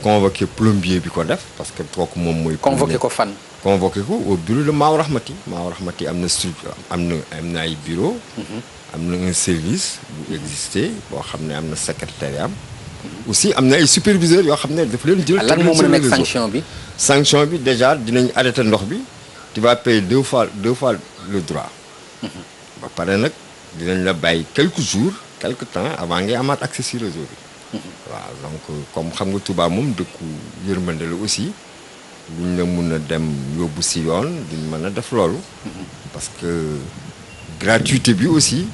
Speaker 4: convoquer plombier bi ko def parce que kooku moom mooy.
Speaker 1: convoquer ko fan.
Speaker 4: convoquer ko au bureau de Maaw Rahmati. Maaw Rahmati am na structure am na ay bureau am na un service bu existé boo xam ne am na secrétariat am. aussi am na ay superviseurs yoo xam ne daf leen jël.
Speaker 1: lan moo mën a nekk sanction bi.
Speaker 4: sanction bi déjà dinañ arrêter ndox bi tu vas payer deux fois le droit. ba pare nag dinañ la bàyyi quelques jours quelque temps avant ngay amaat accès si réseau bi. waaw donc comme xam nga Touba moom dëkku yërmande la aussi duñ la mun a dem yóbbu si yoon duñ mën a def loolu. parce que gratuité bi aussi.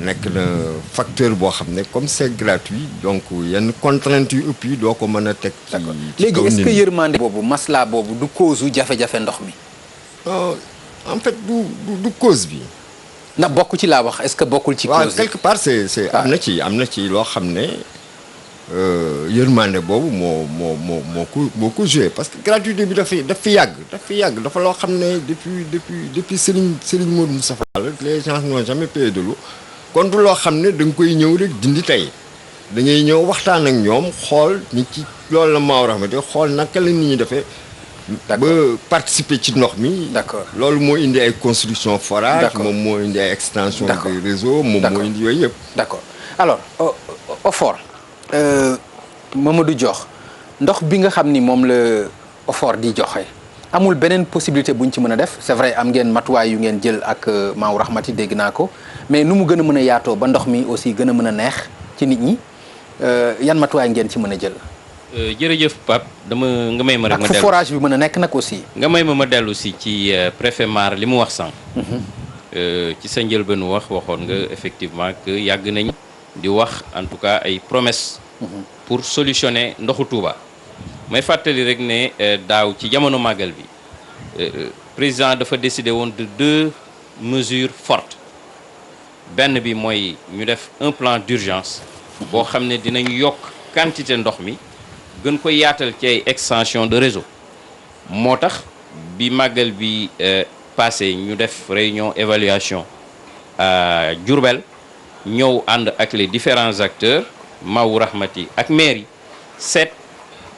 Speaker 4: nekk na facteur boo xam ne comme c'est gratuit donc yenn contraintes yu ëpp yi doo ko mën a teg. ci
Speaker 1: léegi est-ce que yërmande boobu masla boobu du cause u jafe-jafe ndox mi.
Speaker 4: en fait du cause bi.
Speaker 1: na bokk ci laa wax est-ce que bokkul ci. cause
Speaker 4: quelque part c'est am na ci loo xam ne yërmande boobu moo ko joué parce que gratuité bi daf fi yàgg dafa loo xam ne depuis Serigne Modou Moustapha les gens n'ont jamais payé de l'eau. kon du loo xam ne da nga koy ñëw rek dindi tey da ngay ñëw waxtaan ak ñoom xool nit ci loolu la Maaw Rahmati xool naka la nit ñi defee. ba participer ci ndox mi.
Speaker 1: d'accord
Speaker 4: loolu moo indi ay construction forage. moom moo indi ay extension de réseau. moom moo indi yooyu yëpp.
Speaker 1: d'accord alors OFOR Mamadou Diokh ndox bi nga xam ni moom la OFOR di joxe amul beneen possibilité bu ñu ci mën a def c'est vrai am ngeen matuwaay yu ngeen jël ak Maaw Rahmati dégg naa ko mais nu mu gën a mën a yaatoo ba ndox mi aussi gën a mën a neex ci nit ñi yan matuwaay ngeen ci mën a jël.
Speaker 5: jërëjëf Pape nga may ma rek ma dellu
Speaker 1: ak fu forage bi mën a nekk nag aussi.
Speaker 5: nga may ma dellu si ci préfet Mar li mu wax sànq. ci sa njëlbeenu waxoon nga effectivement que yàgg nañ di wax en tout cas ay promesses. pour solutionner ndoxu Touba. may fàttali rek ne daaw ci jamono màggal bi président dafa décidé woon de 2 mesures fortes benn bi mooy ñu def un plan d'urgence boo xam ne dinañ yokk quantité ndox mi gën ko yaatal ci ay extension de réseau moo tax bi màggal bi passé ñu def réunion évaluation à Diourbel ñëw ànd ak les différents acteurs Maaw Rahmati ak maire yi seet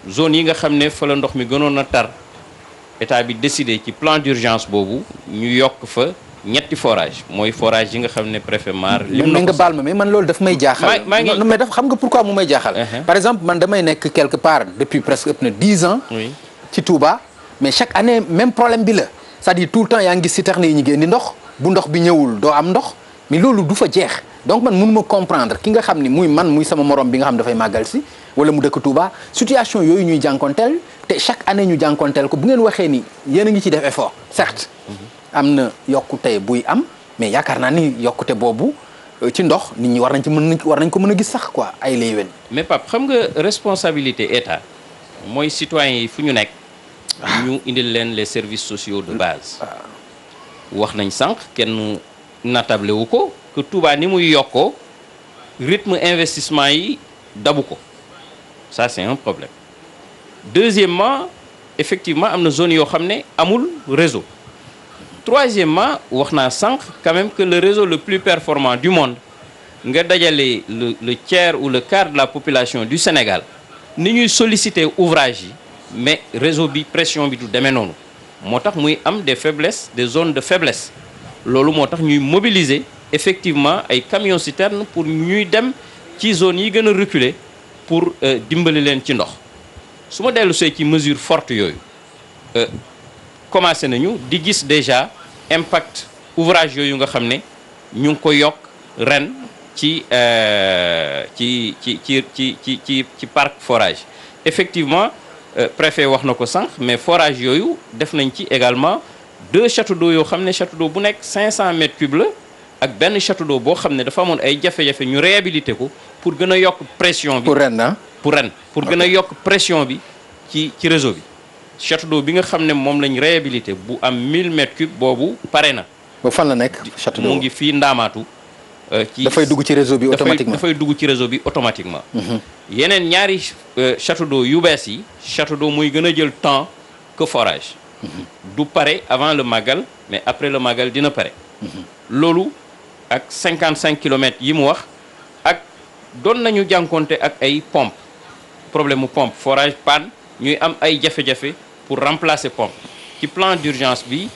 Speaker 5: zone yi nga xam ne fa la ndox mi gënoon a tar état bi décidé ci plan d'urgence boobu ñu yokk fa ñetti forage mooy forage yi nga xam ne préfet Mar lim na
Speaker 1: nga baal ma mais man loolu daf may jaaxal mais daf xam nga pourquoi mu may jaaxal par exemple man damay nekk quelque part depuis presque ëpp na 10 ans ci Touba mais chaque année même problème bi la c'est-à-dire tout le temps yaa ngi gis citerne yi ñu génn di ndox bu ndox bi ñëwul doo am ndox mais loolu du fa jeex donc man mënuma comprendre ki nga xam ni muy man muy sama morom bi nga xam dafay màggal si wala mu dëkk Touba situation yooyu ñuy jànkonteel te chaque année ñu jànkonteel ko bu ngeen waxee ni yéen a ngi ci def effort certes am na yokkute buy am mais yaakaar naa ni yokkute boobu ci ndox nit ñi war nañ ko mën a gis sax quoi ay lay wen
Speaker 5: mais Pape xam nga responsabilité état mooy citoyens yi fu ñu nekk ñu indil leen les services sociaux de base wax nañ sànq kenn natable wu ko que Touba ni muy yokkoo rythme investissement yi dabu ko ça c'est un problème deuxièmement effectivement am na zone yoo xam ne amul réseau troisièmement wax naa sànq quand même que le réseau le plus performant du monde nga dajale le tiers ou le quart de la population du Sénégal ni ñuy solliciter ouvrage yi mais réseau bi pression bi du demee noonu moo tax muy am des faiblesses des zones de faiblesse loolu moo tax ñuy mobiliser effectivement ay camions citernes pour ñuy dem ci zones yi gën a reculer pour dimbali leen ci ndox su ma dellu see ci mesure forte yooyu commencé nañu di gis déjà impact ouvrage yooyu nga xam ne ñu ngi ko yokk ren ci parc forage effectivement préfet wax na ko sànq mais forage yooyu def nañ ci également 2 châteaux d'eau yoo xam ne château d'eau bu nekk 500 mètres cubes la ak benn château d'eau boo xam ne dafa amoon ay jafe-jafe ñu réhabilité ko pour gën a yokk pression bi
Speaker 1: pour ren
Speaker 5: pour gën a yokk pression bi ci réseau bi château d'eau bi nga xam ne moom lañ réhabilité bu am 1000 mètres cubes boobu pare na.
Speaker 1: ba fan la nekk château d'eau
Speaker 5: mu ngi fii Ndaamaatu.
Speaker 1: dafay dugg ci réseau bi automatiquement
Speaker 5: dafay dugg ci réseau bi automatiquement. yeneen ñaari château d'eau yu bees yi château d'eau muy gën a jël temps que forage. du pare avant le Magal mais après le Magal dina pare. loolu ak 55 kilomètres yi mu wax ak doon nañu jànkonte ak ay pompe problème mu pompe forage panne ñuy am ay jafe-jafe pour remplacer pompe ci plan d'urgence bi.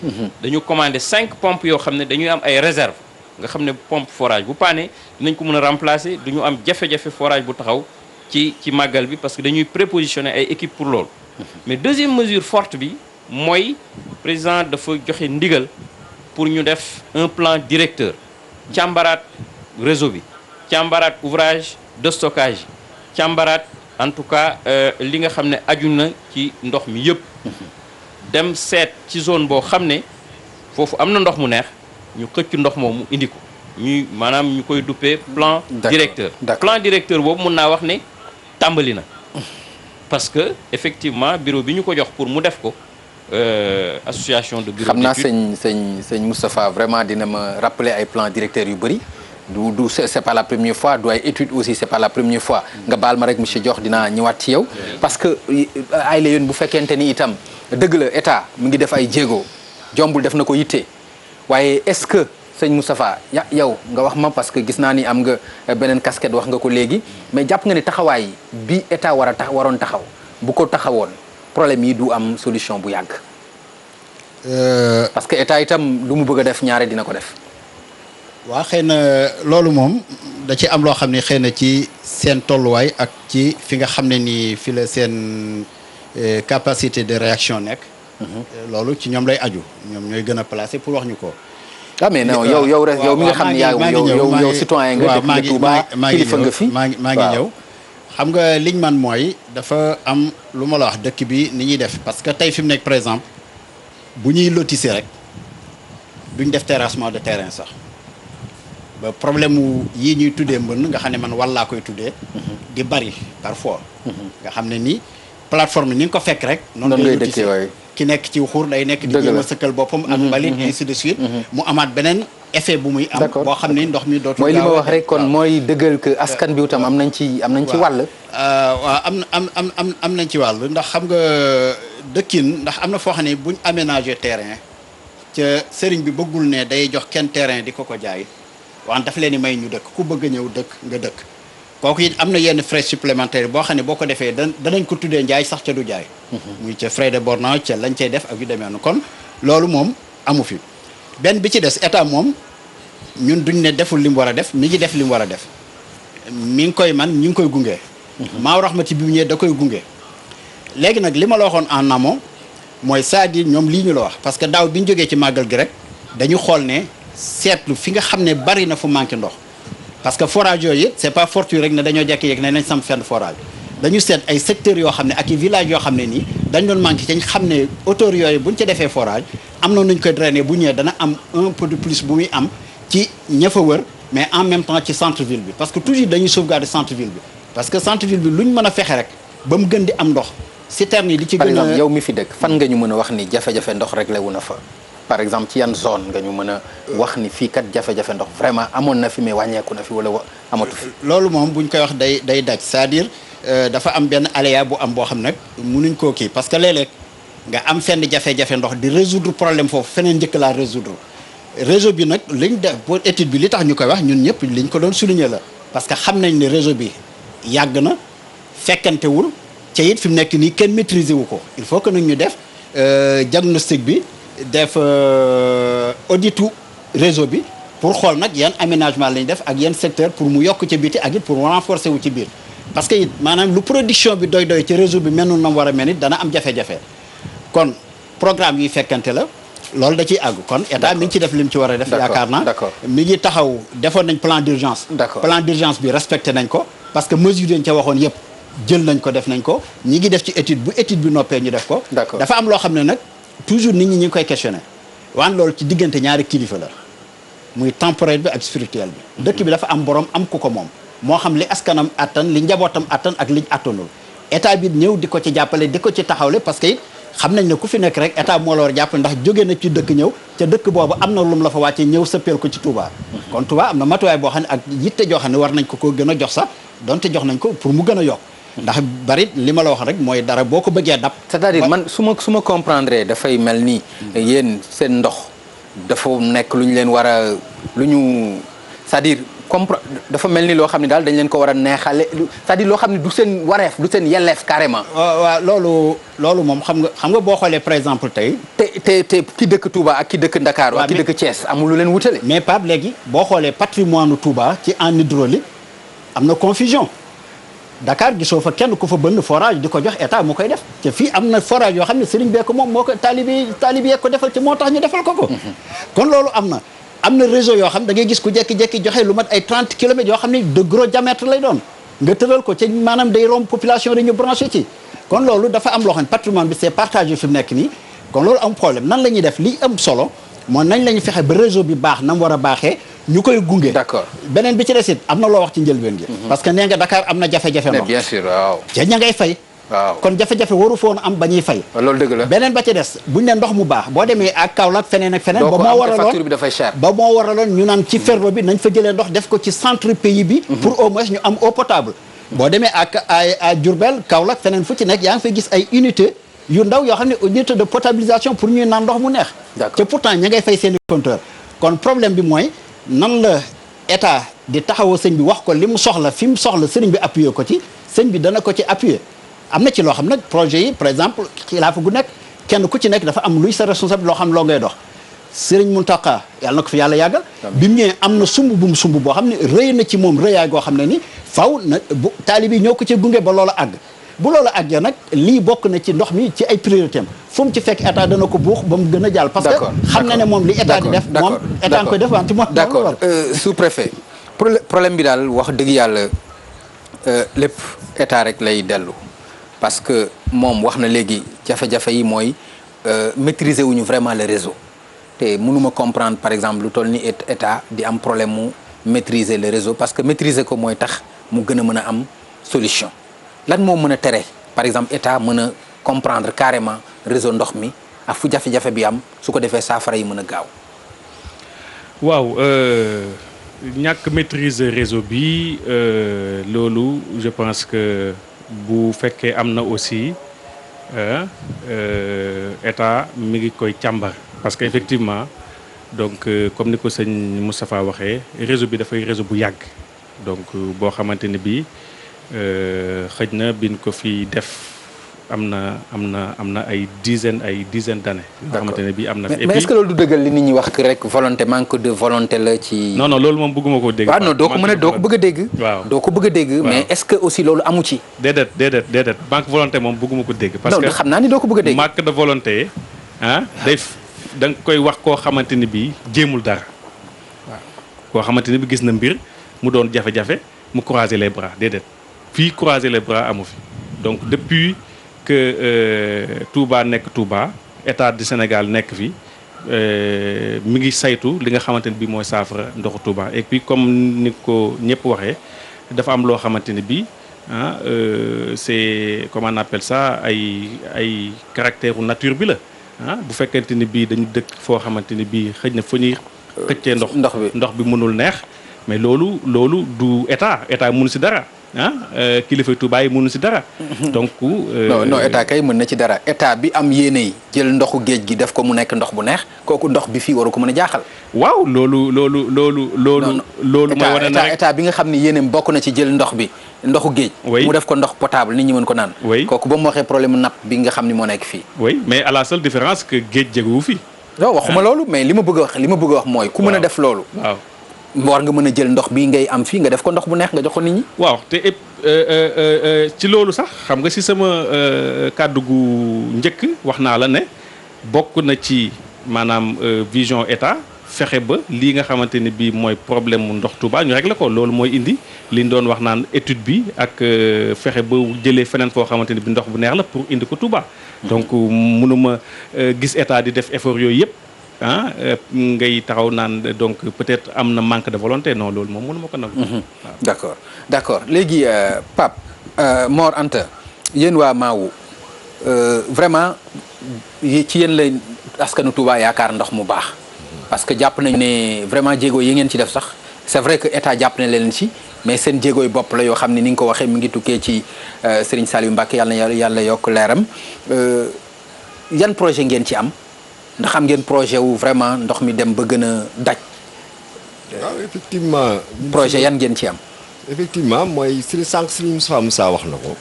Speaker 5: dañu commandé 5 pompes yoo xam ne dañuy am ay réserve nga xam ne pompe forage bu paane dinañ ko mën a remplacer du ñu am jafe-jafe forage bu taxaw ci Magal bi parce que dañuy prépositionner ay équipe pour loolu. mais deuxième mesure forte bi mooy président dafa joxe ndigal pour ñu def un plan directeur càmbaraat réseau bi càmbaraat ouvrage de stockage càmbaraat en tout cas li nga xam ne aju na ci ndox mi yëpp dem seet ci zone boo xam ne foofu am na ndox mu neex ñu xëcc ndox moomu indi ko ñuy maanaam ñu koy duppee plan directeur plan directeur boobu mun naa wax ne tàmbali na parce que effectivement bureau bi ñu ko jox pour mu def ko association de bureau
Speaker 1: xam naa sëñ Moustapha vraiment dina ma rappeler ay plan directeur yu bëri du c'est pas la première fois du ay étude aussi c'est pas la première fois nga baal ma rek monsieur Diokh dinaa ñëwaat ci yow parce que ay la yoon bu fekkente ni itam dëgg la état mu ngi def ay jéego jombul def na ko yitte waaye est-ce que sëñ Moustapha yow nga wax ma parce que gis naa ni am nga beneen casquette wax nga ko léegi mais jàpp nga ni taxawaay bi état waroon taxaw bu ko taxawoon problème yi du am solution bu yàgg. parce que état itam lu mu bëgg a def ñaare dina ko def.
Speaker 3: waa xëy na loolu moom da ci am loo xam ne xëy na ci seen tolluwaay ak ci fi nga xam ne nii fi la seen capacité de réaction nekk. loolu ci ñoom lay aju ñoom ñooy gën a placé pour wax ñu ko.
Speaker 1: ah mais non yow mi nga xam ne yow citoyen nga dëkk Touba kilifa nga fi
Speaker 3: maa ngi ñëw. xam nga liñ man mooy dafa am lu ma la wax dëkk bi ni ñuy def parce que tey fi mu nekk par exemple bu ñuy lotisser rek duñ def terrassement de terrain sax ba problème wu yii ñuy tuddee mbënn nga xam ne man wallaa koy tuddee di bari parfois nga xam ne ni plateforme ni nga ko fekk rek noonu ngay lotisser ki nekk ci xuur day nekk di jéem a sëkkal boppam ak mbalit ainsi de suite mu amaat beneen effet bu muy am boo xam ne ndox mi dootul
Speaker 1: mooy li ma wax rek kon mooy dëggal que askan bi itam am nañ ci wàll
Speaker 3: waaw am nañ ci wàll ndax xam nga dëkkin ndax am na foo xam ne buñ aménager terrain ca sëriñ bi bëggul ne day jox kenn terrain di ko jaay waan daf leen di may ñu dëkk ku bëgg a ñëw dëkk nga dëkk kooku it am na yenn frais supplémentaires boo xam ne boo ko defee danañ ko tuddee njaay sax ca du jaay muy ca frais de bornage ca lañ cay def ak yu demee noonu kon loolu moom amu fi benn bi ci des état moom ñun duñ ne deful li mu war a def mi ngi def li mu war a def mi ngi koy man ñu ngi koy gunge maaw raxmati bi mu ñëwee da koy gunge léegi nag li ma la waxoon en amont mooy c'est-à-dire ñoom lii ñu la wax parce que daaw bi ñu jógee ci màggal gi rek dañu xool ne seetlu fi nga xam ne bari na fu manqué ndox parce que forage yooyu c'est pas fortuit rek ne dañoo jekki-yeg ne nañ sam fenn forage dañu seet ay secteurs yoo xam ne ak i villages yoo xam ne nii dañ doon manqué ci xam ne hauteur yooyu buñ ci defee forage am na nuñ koy drainer bu ñëwee dana am un peu de plus bu muy am ci ña fa wër mais en même temps ci centre ville bi parce que toujours dañuy sauvegarder centre ville bi parce que centre ville bi luñ mën a fexe rek ba mu gën di am ndox citerne yi li ci gën a
Speaker 1: par exemple yow mi fi dëkk fan nga ñu mën a wax ni jafe-jafe ndox rek la wu na fa par exemple ci yan zone nga ñu mën a wax ni fii kat jafe-jafe ndox vraiment amoon na fi mais wàññeeku na fi wala amatu fi.
Speaker 3: loolu moom buñ koy wax day daj c'est-à-dire dafa am benn aléa bu am boo xam nag mënuñ koo kii parce que léeg-léeg nga am fenn jafe-jafe ndox di résoudre problème foofu feneen njëkk laa résoudre réseau bi nag liñ def pour étude bi li tax ñu koy wax ñun ñëpp liñ ko doon souligner la parce que xam nañ ne réseau bi yàgg na fekkantewul ca it fi mu nekk nii kenn maîtriser wu ko il faut que nag ñu def diagnostic bi def auditu réseau bi pour xool nag yan aménagement lañ def ak yan secteur pour mu yokk ci biti ak it pour renforcer wu ci biir parce que it maanaam lu production bi doy ci réseau bi mel noonu na war a mel it dana am jafe-jafe kon programme yuy fekkante la loolu da ciy àgg kon état mi ngi ci def li mu ci war a def yaakaar naa mi ngi taxaw defoon nañ plan d'urgence plan d'urgence bi respecté nañ ko parce que mesures yi ñu ca waxoon yëpp jël nañ ko def nañ ko ñi ngi def ci étude bu étude bi noppee ñu def ko dafa am loo xam ne nag toujours nit ñi ngi koy questionné waan loolu ci diggante ñaari kilifa la muy temporel bi ak spirituel bi dëkk bi dafa am borom am ku ko moom moo xam li askanam attan li njabootam attan ak liñ attanul état bi ñëw di ko ci jàppale di ko ci taxawle parce que it xam nañ ne ku fi nekk rek état moo la war a jàppale ndax jóge na ci dëkk ñëw ca dëkk boobu am na lum la fa wàcce ñëw sëppeel ko ci Touba kon Touba am na matuwaay boo xam ne ak yitte joo xam ne war nañ ko gën a jox sax donte jox nañ ko pour mu gën a yokk ndax bari li ma la wax rek mooy dara boo ko bëggee dab
Speaker 1: c'est-à-dire man su ma comprendre dafay mel ni yéen seen ndox dafa nekk lu ñu leen war a lu ñu c'est-à-dire dafa mel ni loo xam ne daal dañ leen ko war a neexale c'est-à-dire loo xam ne du seen wareef du seen yelleef carrément.
Speaker 3: waaw loolu moom xam nga boo xoolee par exemple tey.
Speaker 1: te ki dëkk Touba ak ki dëkk Ndakaaru ak ki dëkk Thiès amul lu leen wutale.
Speaker 3: mais Pape léegi boo xoolee patrimoine Touba ci en hydraulique am na confusion Dakar gisoo fa kenn ku fa bënn forage di ko jox état mu koy def te fii am na forage yoo xam ne Serigne bee ko moom moo ko taalibi ko defal ci moo tax ñu defal ko. kon loolu am na réseau yoo xam da ngay gis ku jekki-jekki joxe lu mat ay 30 kilomètres yoo xam ne de gros diamètre lay doon nga tëral ko ci maanaam day romb population dañu branché ci kon loolu dafa am loo xam ne patrimoine bi c'est partagé fi mu nekk nii kon loolu am problème nan la ñuy def li am solo mooy nañ la ñu fexe ba réseau bi baax na mu war a baaxee ñu koy gunge.
Speaker 1: d'accord
Speaker 3: beneen bi ci des it am na loo wax ci njëlbeen gi parce que nee nga Dakar am na jafe-jafe ndox
Speaker 1: bien sûr waaw
Speaker 3: ca ña ngay fay
Speaker 1: waaw
Speaker 3: kon jafe-jafe waru foon am ba ñuy fay
Speaker 1: loolu dëgg la
Speaker 3: beneen ba ci des buñ ne ndox mu baax boo demee ak Kaolack feneen ak feneen ba moo waraloon
Speaker 1: facture bi dafay cher
Speaker 3: ba moo waraloon ñu naan ci ferlo bi nañ fa jëlee ndox def ko ci centre pays bi pour au moins ñu am eau potable boo demee ak à Diourbel Kaolack feneen fu ci nekk yaa ngi fay gis ay unité yu ndaw yoo xam ne unité de potabilisation pour ñuy naan ndox mu neex te pourtant ña ngay fay seen i compteur kon problème bi mooy nan la état di taxawoo sëñ bi wax ko li mu soxla fi mu soxla sëriñ bi appuyé ko ci sëñ bi dana ko ci appuyé am na ci loo xam nag projet yi par exemple xilaafa gu nekk kenn ku ci nekk dafa am luy sa responsable loo xam loo ngay dox Serigne Mountakha yàlla na ko fi yàlla yàggal bi mu ñëwee am na sumb bu mu sumb boo xam ne rëy na ci moom rëyaay goo xam ne ni faw na bu taalibe yi ñoo ko ci gunge ba loola àgg bu loola àggee nag lii bokk na ci ndox mi ci ay priorité am fu mu ci fekk état dana ko buux ba mu gën a jàll parce que xam na ne moom li état di def moom état nga koy def wante moom
Speaker 1: d'accord sous-préfet problème bi daal wax dëgg yàlla lépp état rek lay dellu parce que moom wax na léegi jafe-jafe yi mooy maîtriser wuñu vraiment le réseau te mënuma comprendre par exemple lu toll ni état di am problème mu maîtriser le réseau parce que maîtriser ko mooy tax mu gën a mën a am solution lan moo mën a tere par exemple état mën a comprendre carrément réseau ndox mi ak fu jafe-jafe bi am su ko defee saafara yi mën a gaaw.
Speaker 2: waaw ñàkk maîtriser réseau bi loolu je pense que bu fekkee am na aussi état mi ngi koy càmbar parce que effectivement donc comme ni ko sëñ Moustapha waxee réseau bi dafay réseau bu yàgg donc boo xamante ne bii xëj na biñ ko fi def am na ay dizaine d'années. yoo xamante ne bii am na fi.
Speaker 1: mais est-ce que loolu du dëggal li nit ñi wax rek volonté manque de volonté la ci.
Speaker 2: non loolu moom bëgguma koo dégg.
Speaker 1: waaw non doo ko mën a doo ko bëgg a dégg.
Speaker 2: waaw
Speaker 1: doo ko bëgg a dégg. mais est-ce que aussi loolu amu ci.
Speaker 2: déedéet manque volonté moom bëgguma ko dégg. parce que
Speaker 1: xam naa ni doo ko bëgg a dégg.
Speaker 2: manque de volonté da nga koy wax koo xamante ni bii jéemul dara koo xamante ni bi gis na mbir mu doon jafe-jafe mu croiser les bras déedéet fii croiser les bras amu fi donc depuis que Touba nekk Touba état du Sénégal nekk fi mi ngi saytu li nga xamante ni bii mooy saafara ndoxu Touba et puis comme ni ko ñëpp waxee dafa am loo xamante ni bii c'est comment on appelle ça ay caractère u nature bi la bu fekkente ni bii dañu dëkk foo xamante ni bii xëj na fu ñuy xëccee ndox bi mënul neex mais loolu du état mënu si dara kilifa Touba yi mënu si dara. donc
Speaker 1: non état kay mën na ci dara état bi am yéene yi jël ndoxu géej gi def ko mu nekk ndox bu neex kooku ndox bi fii waru ko mën a jaaxal.
Speaker 2: waaw loolu mooy wane na
Speaker 1: état bi nga xam ni yéeneem bokk na ci jël ndox bi ndoxu géej. mu def ko ndox potable nit ñi mën ko naan. kooku ba mu waxee problème napp bi nga xam ni moo nekk fii.
Speaker 2: oui mais à la seule différence que géej jegewu fi.
Speaker 1: non waxuma loolu mais li ma bëgg a wax mooy. ku mën a def loolu.
Speaker 2: waaw.
Speaker 1: war nga mën a jël ndox bi ngay am fii nga def ko ndox bu neex nga jox ko nit ñi.
Speaker 2: waaw te ci loolu sax xam nga si sama kàddu gu njëkk wax naa la ne bokk na ci maanaam vision état fexe ba lii nga xamante ni bii mooy problème mu ndox Touba ñu régler ko loolu mooy indi li ñu doon wax naan étude bi ak fexe ba jëlee feneen foo xamante ni bi ndox bu neex la pour indi ko Touba. donc mënuma gis état di def effort yooyu yëpp. ngay taxaw naan donc peut-être am na manque de volonté non loolu moom mënuma ko nag.
Speaker 1: d'accord léegi Pape Mor Anta yéen waa Maawu vraiment ci yéen la askanu Touba yaakaar ndox mu baax parce que jàpp nañu ne vraiment jéego yi ngeen ci def sax c'est vrai que état jàpp na leen ci mais seen jéegooy bopp la yoo xam ne ni nga ko waxee mi ngi tukkee ci Serigne Saliou Mbacké yàlla yokk leeram yan projet ngeen ci am. ndax am ngeen projet wu vraiment ndox mi dem ba gën a daj.
Speaker 4: waaw effectivement.
Speaker 1: projet yan ngeen ci am.
Speaker 4: effectivement mooy sànq Serigne Moussa wax na ko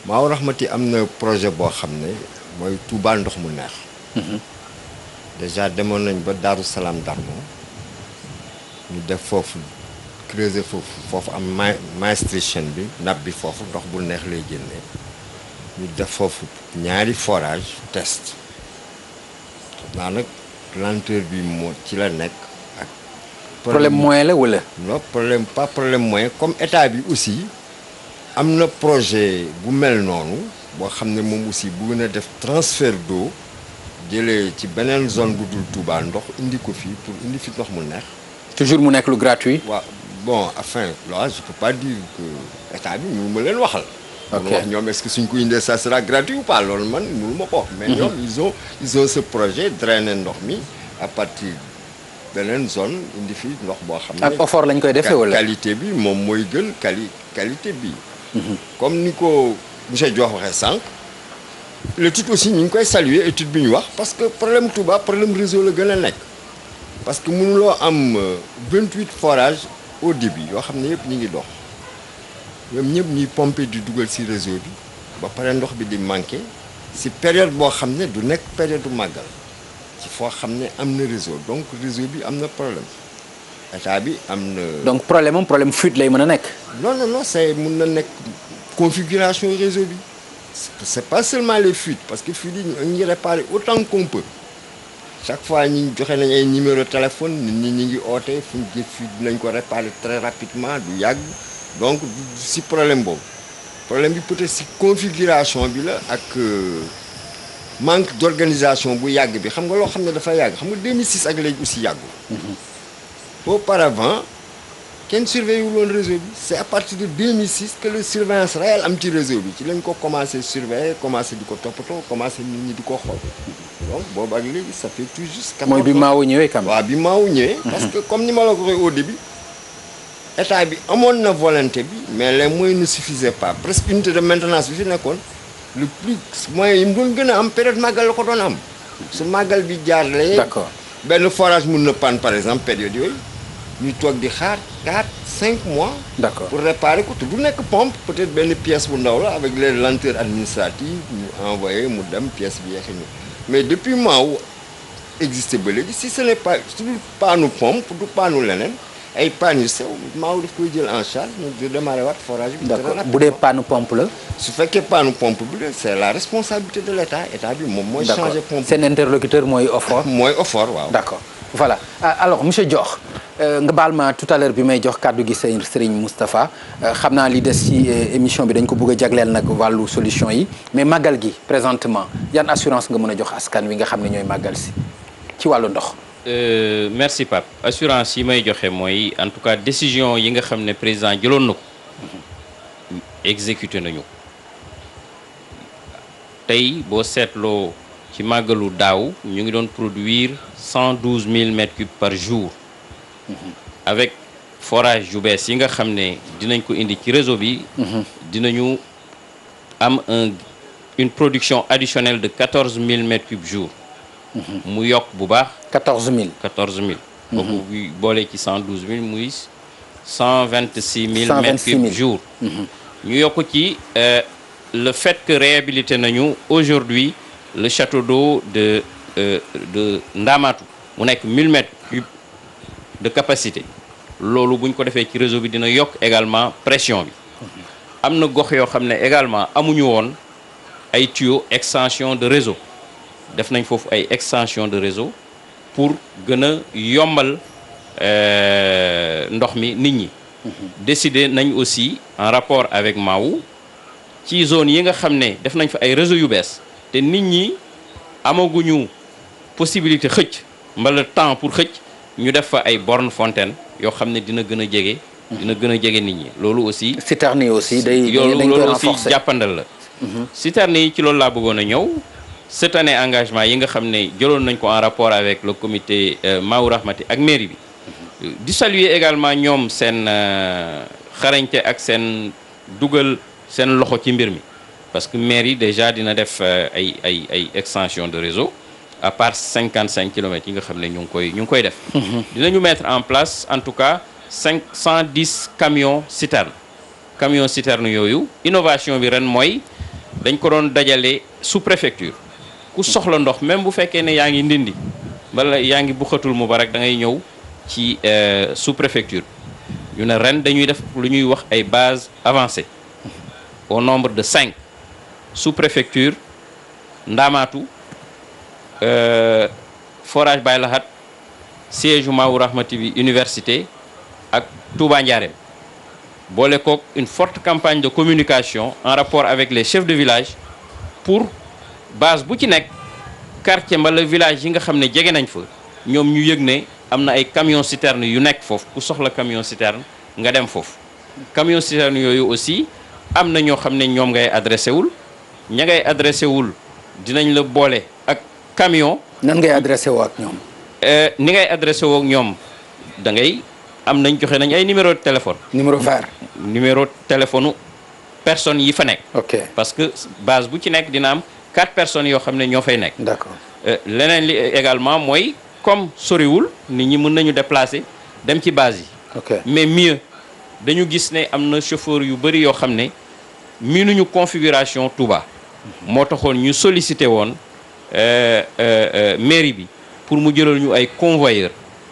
Speaker 4: Maawu Rahmati am na projet boo xam ne mooy Touba ndox mu neex. déjà demoon nañ ba Daaru Salaam Darmo ñu def foofu creuser foofu am maestration bi nappe bi foofu ndox bu neex lay génnee ñu def foofu ñaari forage test. naa nag lenteur bi moo ci la nekk ak.
Speaker 1: problème moyen la wala.
Speaker 4: non pas problème moyen comme état bi aussi am na projet bu mel noonu boo xam ne moom aussi bu gën a def transfert d'eau jëlee ci beneen zone bu dul Touba ndox indi ko fii pour indi fi ndox mu neex.
Speaker 1: toujours mu nekk lu gratuit.
Speaker 4: waaw bon enfin là je peux pas dire que état bi mënu ma leen waxal. ok wax ñoom est-ce que suñ ko indee ça sera gratuit ou pas loolu man mënu ma ko wax. mais ñoom ils ont ce projet drainer ndox mi à partir beneen zone indi fi ndox boo xam ne.
Speaker 1: ak effort lañ koy defee wala.
Speaker 4: qualité bi moom mooy gën qualité bi. comme ni ko monsieur Diop waxee sànq. l'étude aussi ñu ngi koy saluer étude bi ñu wax parce que problème Touba problème réseau la gën a nekk. parce que mënuloo am 28 forages au débit yoo xam ne yëpp ñu ngi dox. ñoom ñëpp ñuy pomper di dugal ci réseau bi ba pare ndox bi di manquer ci période boo xam ne du nekk période du màggal ci foo xam ne am na réseau donc réseau bi am na problème état bi am na.
Speaker 1: donc problème fuite lay mën a nekk.
Speaker 4: non c'est mun na nekk configuration réseau bi c'est pas seulement les fuites parce que fuites yi ñu ngi réparer autant qu'on peut chaque fois ñi joxe nañ ay numéro téléphone nit ñi ñu ngi oote fu ñu gis fuite dinañ ko réparer très rapidement du yàgg. donc si problème boobu problème bi peut-être si configuration bi la ak manque d'organisation bu yàgg bi xam nga loo xam ne dafa yàgg xam nga 2006 ak léegi aussi yàggul. auparavant kenn surveillé wu loon réseau bi c'est à partir de 2006 que le surveillance réelle am ci réseau bi ci lañ ko commencé surveiller commencé di ko toppatoo commencé nit ñi di ko xool donc boobu ak léegi ça fait tout juste. 14 ans
Speaker 1: mooy bi Maawu ñëwee kam.
Speaker 4: waaw bi Maawu ñëwee. parce que comme ni ma la ko waxee au début. état bi amoon na volonté bi mais les moyens ne suffisaient pas presque unité de maintenance bi fi nekkoon le plus moyens yi mu doon gën a am période màggal la ko doon am su màggal bi jaarlee.
Speaker 1: d'accord
Speaker 4: benn forage mun na panne par exemple période yooyu ñu toog di xaar 4-5 mois.
Speaker 1: d'accord
Speaker 4: pour réparer ko te du nekk pompe peut-être benn pièce bu ndaw la avec les lenteurs administratives ñu envoyé mu dem pièce bi yeexi ñu mais depuis Maawu existé ba léegi si ce n'est pas su dul paanu pompe du paanu leneen. ay pannes yu sew Maawu daf koy jël en charge ñu démarrer waat forage bi.
Speaker 1: d'accord bu dee panne pompe la.
Speaker 4: su fekkee panne pompe bi la c'est la responsabilité de l'état état bi moom mooy. changer pompe
Speaker 1: seen interlocuteur mooy OFOR.
Speaker 4: mooy OFOR waaw.
Speaker 1: d'accord voilà alors monsieur Diokh nga baal ma tout à l'heure bi may jox kàddu gi Serigne Moustapha xam naa li des ci émission bi dañ ko bëgg a jagleel nag wàllu solution yi mais màggal gi présentement yan assurance nga mën a jox askan wi nga xam ne ñooy màggal si ci wàllu ndox.
Speaker 5: merci Pape assurance yi may joxe mooy en tout cas décision yi nga xam ne président jëloon na ko exécuté nañu tey boo seetloo ci màggalu daaw ñu ngi doon produire 112 000 mètres cubes par jour avec forage yu bees yi nga xam ne dinañ ko indi ci réseau bi dinañu am une production additionnelle de 14 000 mètres cubes jour mu yokk bu baax
Speaker 1: 14 000
Speaker 5: boobu boole ci 112 000 muy 126 000 mètres cubes jour ñu yokk ci le fait que réhabilité nañu aujourd'hui le château d'eau de Ndamatou mu nekk 1000 mètres cubes de capacité loolu bu ñu ko defee ci réseau bi dina yokk également pression bi am na gox yoo xam ne également amuñu woon ay tuyaux extension de réseau def nañ foofu ay extension de réseau pour gën a yombal ndox mi nit ñi décider nañ aussi en rapport avec MAOU ci zone yi nga xam ne def nañ fa ay réseau yu bees te nit ñi amaguñu possibilité xëcc mbala temps pour xëcc ñu def fa ay borne fontaine yoo xam ne dina gën a jege nit ñi loolu aussi
Speaker 1: citerne yi aussi
Speaker 5: loolu aussi jàppandal la citerne yi ci loolu laa bëggoon a ñëw cette année engagement yi nga xam ne jëloon nañ ko en rapport avec le comité Maou Rahmati ak mairie bi di saluer également ñoom seen xarañte ak seen dugal seen loxo ci mbir mi parce que mairie déjà dina def ay extension de réseau à part 55 kilomètres yi nga xam ne ñu ngi koy def dinañu mettre en place en tout cas 110 camions citernes yooyu innovation bi ren mooy dañ ko doon dajale sous préfecture ku soxla ndox même bu fekkee ne yaa ngi Ndindi wala yaa ngi Boukhatoul Moubarak da ngay ñëw ci sous préfecture ñu ne ren dañuy def lu ñuy wax ay bases avancées au nombre de 5 sous préfecture Ndamatou forage Baye Lahat siège Maou Rahmati bi université ak Touba Ndiarème boole kook une forte campagne de communication en rapport avec les chefs de village pour base bu ci nekk quartier mbala village yi nga xam ne jege nañ fa ñoom ñu yëg ne am na ay camion citerne yu nekk foofu ku soxla camion citerne nga dem foofu camion citerne yooyu aussi am na ñoo xam ne ñoom ngay adressé wul ña ngay adressé wul dinañ la boole ak camion.
Speaker 1: nan ngay adressé woo ak ñoom.
Speaker 5: ni ngay adressé woo ak ñoom da ngay am nañ joxe nañ ay numéro de téléphone. numéro téléphone personnes yi fa nekk.
Speaker 1: ok
Speaker 5: parce que base bu ci nekk dina am 4 personnes yoo xam ne ñoo fay nekk.
Speaker 1: d'accord
Speaker 5: leneen li également mooy comme soriwul nit ñi mën nañu déplacer dem ci base yi.
Speaker 1: ok
Speaker 5: mais mieux dañu gis ne am na chauffeur yu bëri yoo xam ne miinuñu configuration Touba. moo taxoon ñu sollicité woon mairie bi pour mu jëlal ñu ay convoyeurs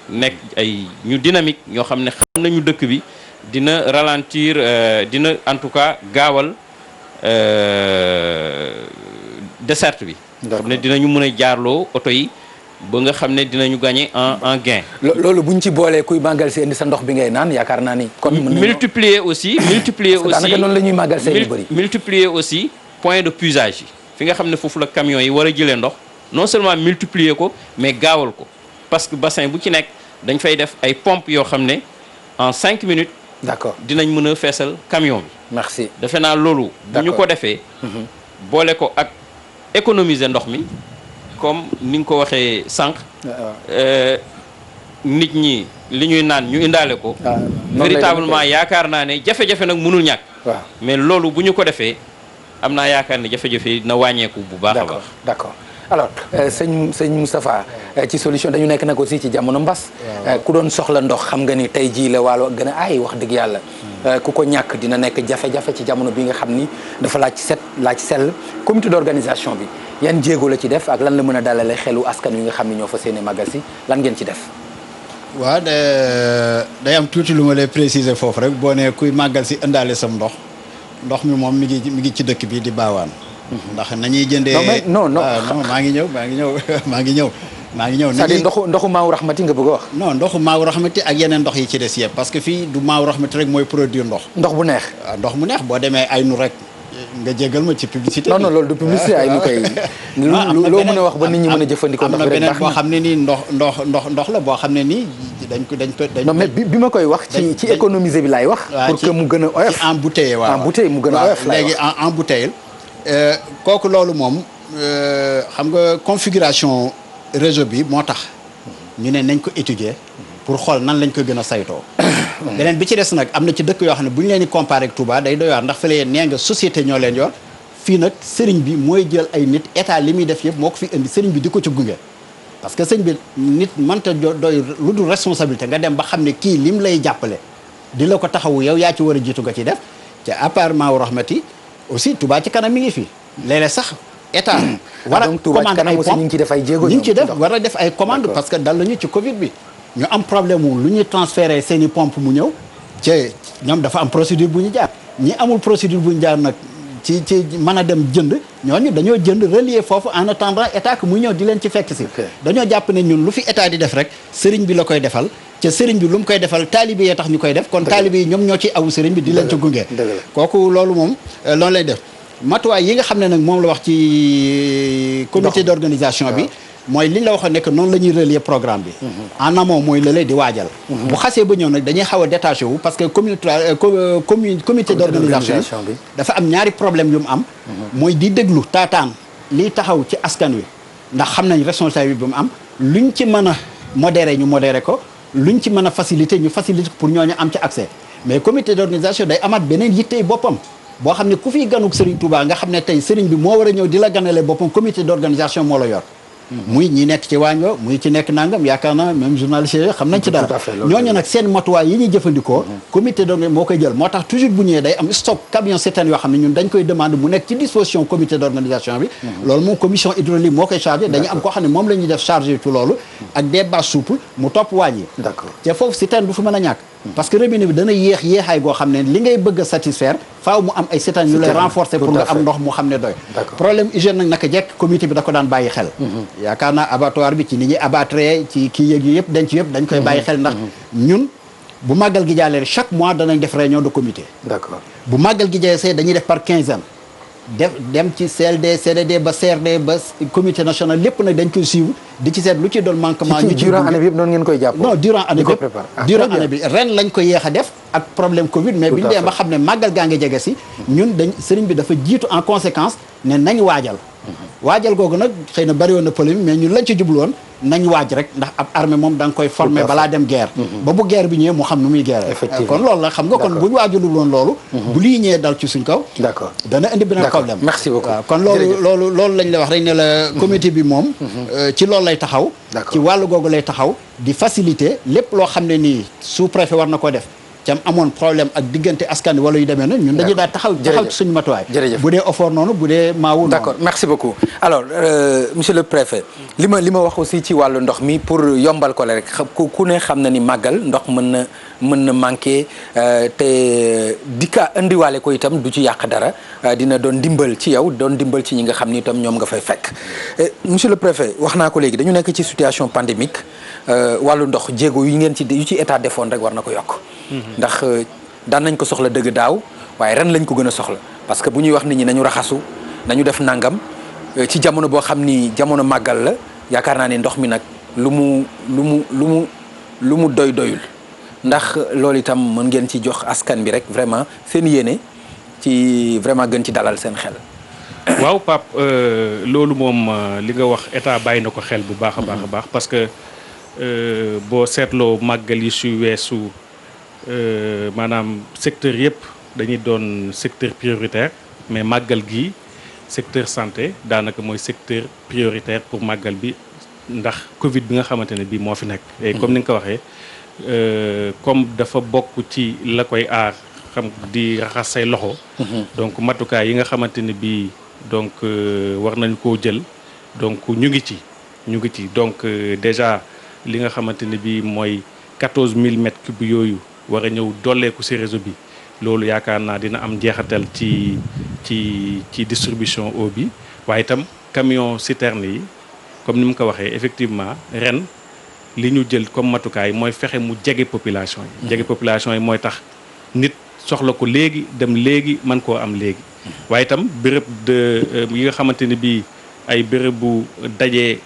Speaker 5: nekk ay ñu dynamique ñoo xam ne xam nañu dëkk bi dina ralentir dina en tout cas gaawal desserte bi. xam ne dinañu mën a jaarloo oto yi ba nga xam ne dinañu gagner en gain.
Speaker 1: loolu buñ ci boolee kuy màggal si indi sa ndox bi ngay naan yaakaar naa ni. kon
Speaker 5: multiplier aussi
Speaker 1: daanaka noonu la ñuy màggal see yu bëri.
Speaker 5: multiplier aussi point de puisage yi fi nga xam ne foofu la camions yi war a jëlee ndox non seulement multiplier ko mais gaawal ko parce que bassin bu ci nekk dañ fay def ay pompes yoo xam ne en 5 minutes.
Speaker 1: d'accord
Speaker 5: dinañ mën a feesal camion bi.
Speaker 1: merci
Speaker 5: defe naa loolu. bu ñu ko defee. boole ko ak économiser ndox mi comme ni nga ko waxee sànq. nit ñi li ñuy naan ñu indaale ko. véritablement yaakaar naa ne jafe-jafe nag mënul ñàkk.
Speaker 1: waaw
Speaker 5: mais loolu bu ñu ko defee am naa yaakaar ne jafe-jafe yi dina wàññeeku bu baax a baax.
Speaker 1: d'accord alors sëñ Moustapha ci solution dañu nekk nag aussi ci jamono mbas. ku doon soxla ndox xam nga ni tey jii la waalo gën a aay wax dëgg yàlla. ku ko ñàkk dina nekk jafe-jafe ci jamono bi nga xam ni dafa laaj set laaj sell comité d'organisation bi yan jéego la ci def ak lan la mën a dalale xelu askan wi nga xam ni ñoo fa seeni magal si lan ngeen ci def.
Speaker 3: waaw day am tuuti lu ma lay préciser foofu rek boo nee kuy màggal si indaale sam ndox mi moom mi ngi ci dëkk bi di baawaan. ndax nañuy jëndee
Speaker 1: non
Speaker 3: maa ngi ñëw maa ngi ñëw
Speaker 1: c'est-à-dire ndoxu maawu raxmati nga bëgg a wax.
Speaker 3: non ndoxu maawu raxmati ak yeneen ndox yi ci des yëpp parce que fii du maawu raxmati rek mooy produire ndox.
Speaker 1: ndox bu neex.
Speaker 3: waaw ndox mu neex boo demee ay nu rek nga jégal ma ci publicité.
Speaker 1: non loolu du publicité ay nu koy. loo mën a wax ba nit ñi mën a jëfandikoo ndox bi rek baax na.
Speaker 3: am na beneen boo xam ne nii ndox la boo xam ne nii dañ ko.
Speaker 1: non mais bi ma koy wax. ci économiser bi laay wax. pour que mu gën a oyof.
Speaker 3: ci embouteillé waaw
Speaker 1: embouteillé mu gën a oyof laay wax
Speaker 3: léegi en embouteillé kooku loolu moom xam nga configuration réseau bi moo tax ñu ne nañ ko étudier pour xool nan lañ ko gën a saytoo. beneen bi ci des nag am na ci dëkk yoo xam ne bu ñu leen di comparé ak Touba day doy waar ndax fële nee nga société ñoo leen yor fii nag sëriñ bi mooy jël ay nit état li muy def yëpp moo ko fi indi sëriñ bi di ko ci gunge. parce que sëriñ bi nit mënta doy lu dul responsabilité nga dem ba xam ne kii lim lay jàppale di la ko taxawu yow yaa ci war a jiitu nga ci def te apparemment wu rahmati aussi Touba ci kanam mi ngi fi léeg-léeg sax état. war a commande ay pompes
Speaker 1: ñu ngi ci def ay jéego.
Speaker 3: ñu ngi ci def war a def ay commande parce que dal nañu ci Covid bi. ñu am problème wu lu ñuy transféré seen i pompe mu ñëw ci ñoom dafa am procédure bu ñu jaar ñi amul procédure bu ñu jaar nag ci mën a dem jënd ñooñu dañoo jënd relier foofu en attendant état que muy ñëw di leen ci fekk si. dañoo jàpp ne ñun lu fi état di def rek sëriñ bi la koy defal ca sëriñ bi lu mu koy defal taalibe yee tax ñu koy def kon taalibe yi ñoom ñoo ci awu sëriñ bi di leen ci gunge. kooku loolu moom loolu lay def matuwaay yi nga xam ne nag moom la wax ci comité d'organisation bi. mooy li ñu la waxoon ne que noonu la ñuy relier programme bi. en amont mooy lële di waajal. bu xasee ba ñëw nag dañuy xaw a détaché wu parce que comité d'organisation bi dafa am ñaari problème yu mu am. mooy di déglu taataan liy taxaw ci askan wi ndax xam nañ responsabilité bi mu am luñ ci mën a modéré ñu modéré ko luñ ci mën a facilité ñu facilité pour ñooñu am ci accès mais comité d'organisation day amaat beneen yittey boppam. boo xam ne ku fiy ganuk Serigne Touba nga xam ne tey Serigne bi moo war a ñëw di la ganale boppam comité d'organisation moo la yor. muy ñi nekk ci waañ wa muy ci nekk nangam yaakaar naa même journaliste yi xam nañ ci dara ñooñu nag seen matuwaay yi ñuy jëfandikoo comité d'organisation moo koy jël moo tax toujours bu ñëwee day am stock camion citerne yoo xam ne ñun dañ koy demande mu nekk ci disposition comité d'organisation bi loolu moom commission hydraulique moo koy chargé dañuy am koo xam ne moom la ñuy def chargé ci loolu ak des bases souples mu topp waañ yi te foofu citerne du fi mën a ñàkk parce que robinet bi dana yéexaay goo xam ne li ngay bëgg a satisfaire faaw mu am ay citerne yu lay renforcer pour nga am ndox mu xam ne doy problème hygiène nag naka jekk comité bi da ko daan bàyyi xel yaakaar naa abattoir bi ci ni ñuy abattre ci kii yëg yi yëpp denc yëpp dañ koy bàyyi xel ndax ñun bu màggal gi jàllee chaque mois danañ def réunion de comité d'accord bu màggal gi jàllee dañuy def par quinzaine dem ci CLD CDD ba CRD ba comité national lépp nag dañ koy suivre di ci seet lu ci doon manquement ñu ci
Speaker 1: durant année bi yëpp noonu ngeen koy jàpp
Speaker 3: non durant année bi ren lañ ko yéex a def ak problème Covid mais bi ñu dee ba xam ne màggal gaa ngi jege si ñun sëriñ bi dafa jiitu en conséquence ne nañ waajal googu nag xëy na bëri woon na polémique mais ñun lañ ci jubluwoon nañ waaj rek ndax ab armée moom da nga koy former balaa dem guerre ba bu guerre bi ñëwee mu xam nu muy guerre kon loolu la xam nga kon bu ñu waajalul woon loolu bu lii ñëwee dal ci suñ kaw d'accord dana indi beneen problème
Speaker 1: merci beaucoup
Speaker 3: waaw kon loolu lañ la wax rek ne la comité bi moom ci loolu lay taxaw ci wàllu googu lay taxaw di faciliter lépp loo xam ne nii sous-préfet war na ko def cam amoon problème ak diggante askan wi wala yu demee na ñun dañuy daal taxaw ci suñu matuwaay bu dee offort noonu bu dee maawu
Speaker 1: d'accord merci beaucoup alors monsieur le préfet li ma wax aussi ci wàllu ndox mi pour yombal ko la rek ku ne xam na ni màggal ndox mën na manqué te dikka indiwaale ko itam du ci yàq dara dina doon dimbal ci yow doon dimbal ci ñi nga xam ni itam ñoom nga fay fekk monsieur le préfet wax naa ko léegi dañu nekk ci situation pandémique wàllu ndox jéego yu ci état defoon rek war na ko yokk ndax daan nañ ko soxla dëgg daaw waaye ren lañ ko gën a soxla parce que bu ñuy wax nit ñi nañu raxasu nañu def nangam ci jamono boo xam ni jamono màggal la yaakaar naa ne ndox mi nag lu mu doyul ndax loolu itam mën ngeen ci jox askan bi rek vraiment seen yéene ci vraiment gën ci dalal seen xel.
Speaker 2: waaw Pape loolu moom li nga wax état bàyyi na ko xel bu baax a baax parce que boo seetloo màggal yi su weesu. maanaam secteur yëpp dañuy doon secteur prioritaire mais màggal gi secteur santé daanaka mooy secteur prioritaire pour màggal bi ndax Covid bi nga xamante ne bii moo fi nekk. et comme ni nga ko waxee comme dafa bokk ci la koy aar xam di raxas say loxo. donc matukaay yi nga xamante ne bii donc war nañu koo jël donc ñu ngi ci donc déjà li nga xamante ne bii mooy 14000 mètres cubes yooyu. war a ñëw dolleeku ci réseau bi loolu yaakaar naa dina am njeexital ci distribution eau bi waaye itam camion citerne yi comme ni mu ko waxee effectivement ren li ñu jël comme matukaay mooy fexe mu jege population yi. jege population yi mooy tax nit soxla ko léegi dem léegi mën koo am léegi. waaye itam béréb de yi nga xamante ni bii ay béréb bu dajee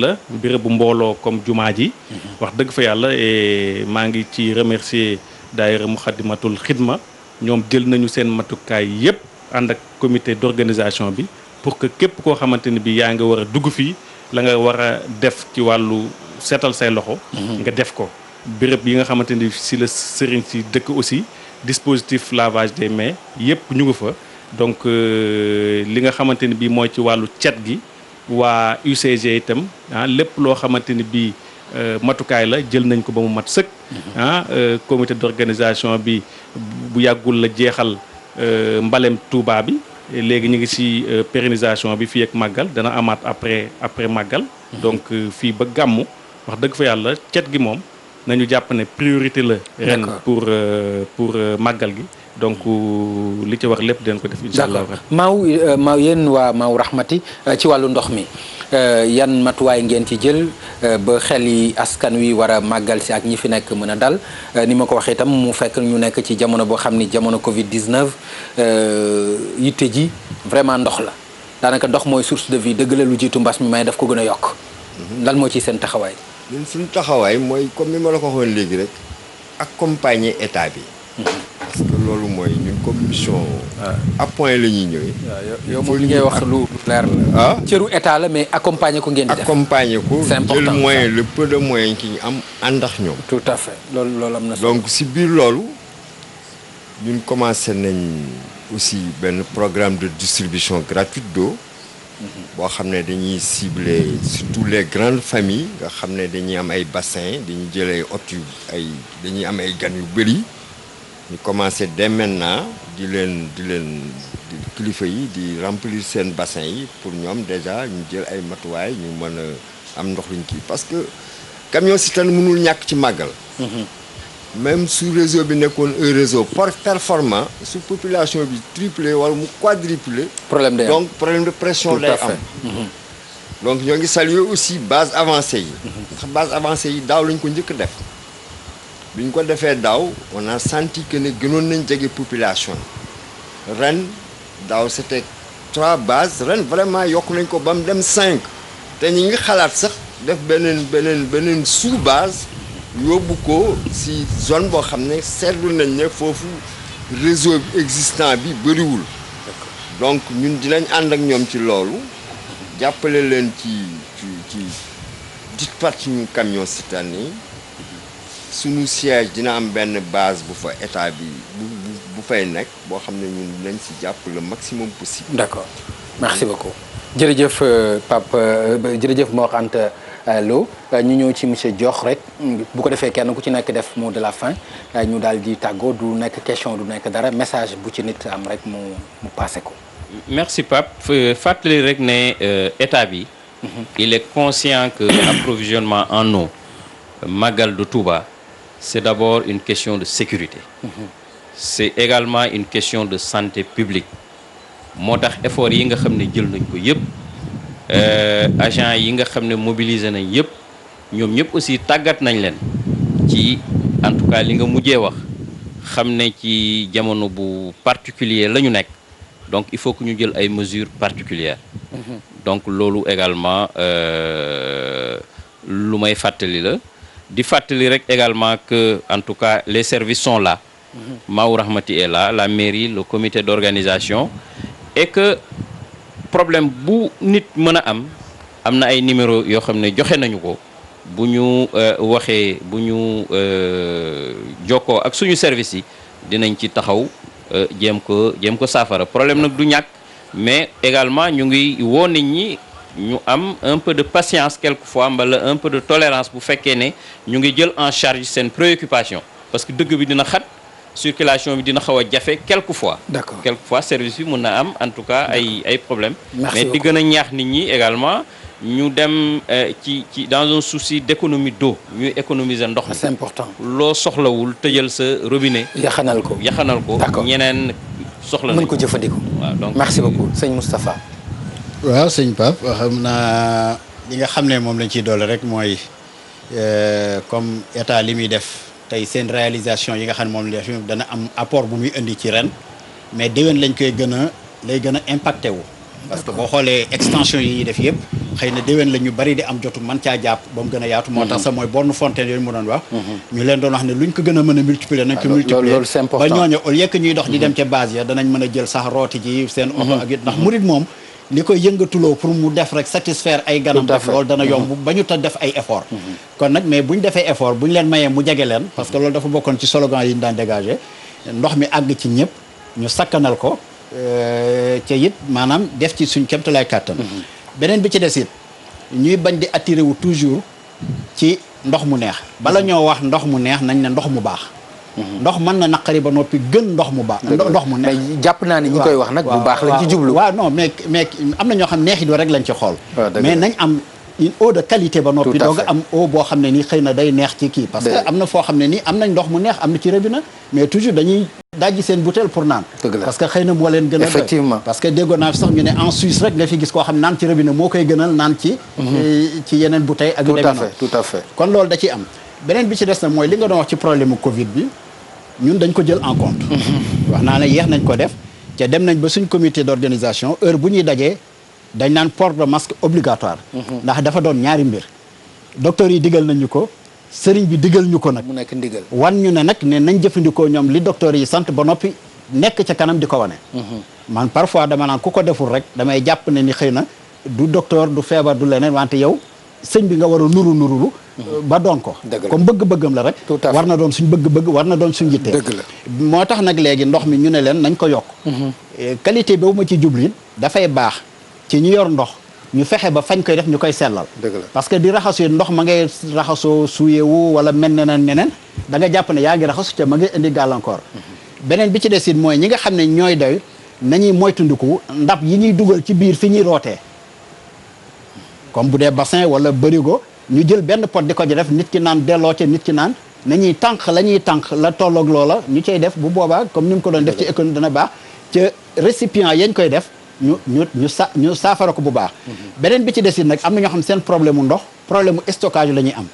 Speaker 2: la béréb bu mbooloo comme jumaa ji. wax dëgg fa yàlla maa ngi ci remercier daayira Muxaddamatul Xidma ñoom jël nañu seen matukaay yépp ànd ak comité d'organisation bi pour que képp koo xamante ni bii yaa nga war a dugg fii la nga war a def ci wàllu seetal say loxo. nga def ko béréb yi nga xamante ni si la sëriñ si dëkk aussi dispositif lavage des mains yépp ñu ngi fa. donc li nga xamante ni bii mooy ci wàllu cet gi waa UCG itam lépp loo xamante ni bii matukaay la jël nañ ko ba mu mat sëkk. comité d'organisation bi bu yàggul la jeexal mbalem Touba bi léegi ñu ngi ci pérennisation bi fii ak màggal dana amaat après màggal. donc fii ba gàmmu wax dëgg fa yàlla cet gi moom nañu jàpp ne priorité la. ren pour màggal gi. donc li ci wax lépp den ko def incha allah.
Speaker 1: maaw yéen waa maaw Rahmati ci wàllu ndox mi yan matuwaay ngeen ci jël ba xel yi askan wi war a màggal si ak ñi fi nekk mën a dal ni ma ko waxee itam mu fekk ñu nekk ci jamono boo xam ni jamono Covid 19 yitte ji vraiment ndox la daanaka ndox mooy source de vie dëgg la lu jiitu mbas mi may daf ko gën a yokk. lan moo ci seen taxawaay.
Speaker 4: ñun suñu taxawaay mooy comme ni ma la ko waxoon léegi rek accompagner état bi. parce que loolu mooy ñun comme mission. à point la ñuy ñëwee.
Speaker 1: yow moom li ngay wax lu leer la. cëru état la mais accompagner ko ngeen di def.
Speaker 4: accompagner ko
Speaker 1: c'est important
Speaker 4: jël moyen le peu de moyens ki ñu am àndax ñoom.
Speaker 1: tout à fait loolu am na.
Speaker 4: donc si biir loolu ñun commencé nañ aussi benn programme de distribution gratuite d'eau. boo xam ne dañuy cibler surtout les grandes familles nga xam ne dañuy am ay bassins dañuy jël ay hôtes dañuy am ay gan yu bëri. ñu commencé dès maintenant di kilifa yi di remplir seen bassin yi pour ñoom déjà ñu jël ay matuwaay ñu mën a am ndox luñ kii parce que camion citerne mënul ñàkk ci màggal. même su réseau bi nekkoon un réseau performant su population bi triplé wala mu quadruplé.
Speaker 1: problème day am
Speaker 4: donc problème de pression day am. donc ñoo ngi saluer aussi base avancée yi. ndax base avancée yi daaw lañ ko njëkk def. bi ñu ko defee daaw on a senti que ne gënoon nañ jege population ren daaw c'était 3 bases ren vraiment yokk nañ ko ba mu dem 5 te ñi ngi xalaat sax def beneen sous base yóbbu ko ci zone boo xam ne seetlu nañ ne foofu réseau existant bi bëriwul. donc ñun dinañ ànd ak ñoom ci loolu jàppale leen ci dispatch ñu camion citerne yi. suñu siège dina am benn base bu fa état bi bu fay nekk boo xam ne ñun nañ ci jàpp le maximum possible.
Speaker 1: d'accord merci beaucoup jërëjëf Pape jërëjëf Mor Anta Lo ñu ñëw ci monsieur Diokh rek bu ko defee kenn ku ci nekk def mot de la fin ñu daal di tàggoo du nekk question du nekk dara message bu ci nit am rek mu passé ko.
Speaker 5: merci Pape fàttali rek ne état bi. il est conscient que approvisionnement en eau Magal de Touba. c'est d'abord une question de sécurité. C'est également une question de santé publique. moo tax effort yi nga xam ne jël nañ ko yëpp agent yi nga xam ne mobiliser nañ yëpp ñoom ñëpp aussi tàggat nañ leen ci en tout cas li nga mujjee wax xam ne ci jamono bu particulier la ñu nekk donc il faut que ñu jël ay mesures particulières. donc loolu également lu may fàttali la. di fàttali rek également que en tout cas les services sont là. Maaw Rahmati est là la mairie le comité d'organisation et que problème bu nit mën a am na ay numéro yoo xam ne joxe nañu ko bu ñu waxee bu ñu jokkoo ak suñu service yi dinañ ci taxaw jéem ko saafara problème nag du ñàkk mais également ñu ngi woo nit ñi ñu am un peu de patience quelquefois mbala un peu de tolérance bu fekkee ne ñu ngi jël en charge seen préoccupation parce que dëgg bi dina xat circulation bi dina xaw a jafe quelquefois.
Speaker 1: D'accord.
Speaker 5: Quelquefois service bi mën na am en tout cas ay problèmes.
Speaker 1: Merci
Speaker 5: mais di gën a ñaax nit ñi également ñu dem ci dans un souci d'économie d'eau ñuy économiser ndox mi.
Speaker 1: C'est important.
Speaker 5: loo soxlawul tëjal sa robinet.
Speaker 1: yaxanal ko D'accord.
Speaker 5: ñeneen soxla nañ
Speaker 1: mën ko jëfandikoo.
Speaker 5: waaw donc
Speaker 1: merci beaucoup sëñ Moustapha.
Speaker 3: waaw sëñ Pape xam naa li nga xam ne moom lañ ciy doole rek mooy comme état li muy def tey seen réalisation yi nga xam ne moom la def dana am apport bu muy indi ci ren mais déwén lañ koy lay gën a impacté wu. parce que boo xoolee extension yi ñuy def yëpp xëy na déwén la ñu bari di am jotu man caa jàpp ba mu gën a yaatu. moo tax sax mooy borne fontaine yooyu mu doon wax. ñu leen doon wax ne luñ ko gën a mën a multiplier nañ ko multiplier
Speaker 1: loolu c'est important
Speaker 3: ba ñooñu au lieu que ñuy dox di dem ca base ya danañ mën a jël sax rooti ji seen oto ak it ndax murit moom li koy yëngatuloo pour mu def rek satisfaire ay ganam def loolu dana yomb ba ñu ta def ay effort kon nag mais bu ñu defee effort bu ñu leen mayee mu jege leen parce que loolu dafa bokkoon ci slogan yi ñu daan dégager ndox mi àgg ci ñëpp ñu sakkanal ko ca it maanaam def ci suñ kéemtalaay kàttan beneen bi ci des it ñuy bañ di attirer wu toujours ci ndox mu neex bala ñoo wax ndox mu neex nañ ne ndox mu baax ndox mën na naqari ba noppi gën ndox mu baax ndox mu neex
Speaker 1: mais jàpp naa ni ñi koy wax nag bu baax lañ ci jublu
Speaker 3: waaw non mais am na ñoo xam neexit wa rek lañ ci xool mais nañ am une eau de qualité ba noppi dooga am eau boo xam ne nii xëy na day neex ci kii parce que am na foo xam ne nii am nañ ndox mu neex am na ci robinet mais toujours dañuy dajji seen bouteille pour naan parce que xëy na moo leen gën a
Speaker 1: effectivement
Speaker 3: parce que déggoon naa fi sax ñu ne en Suisse rek nga fi gis koo xam naan ci robinet moo koy gënal naan ci yeneen bouteille ak yu demee noonu
Speaker 1: tout à fait
Speaker 3: kon loolu da ciy am beneen bi ci des na mooy li nga doon wax ci problème Covid bi ñun dañ ko jël en compte wax naa ne yeex nañ ko def te dem nañ ba suñ comité d'organisation heure bu ñuy dajee dañ naan port de masque obligatoire ndax dafa doon ñaari mbir docteur yi digal nañ ñu ko sëriñ bi digal ñu ko nag
Speaker 1: mu nekk ndigal
Speaker 3: wan ñu ne nag ne nañ jëfandikoo ñoom li docteur yi sant ba noppi nekk ca kanam di ko wane man parfois dama naan ku ko deful rek damay jàpp ne ni xëy na du docteur du feebar du leneen wante yow sëñ bi nga war a nurulu ba doon ko comme bëgg-bëggam la rek war na doon suñ bëgg-bëgg war na doon suñ yittee moo tax nag léegi ndox mi ñu ne leen nañ ko yokk qualité boobu ma ci jublu it dafay baax ci ñu yor ndox ñu fexe ba fañ koy def ñu koy sellal parce que di raxasu ndox ma ngay raxasoo suuyewu wala mel neneen da nga jàpp ne yaa ngi raxasu ca ma ngay indi gàllankoor beneen bi ci des it mooy ñi nga xam ne ñooy doy nañuy moytundiku ndab yi ñuy dugal ci biir fi ñuy rootee comme bu dee bassin wala bërigo ñu jël benn pot di ko ci def nit ki naan delloo ca nit ki naan nañuy tànk la ñuy tànk la tolloog loola ñu cay def bu boobaa comme ni mu ko doon def ci économie dana baax ca récipient yañ koy def ñu saafara ko bu baax beneen bi ci des it nag am na ñoo xam seen problème mu ndox problème mu stockage la ñuy am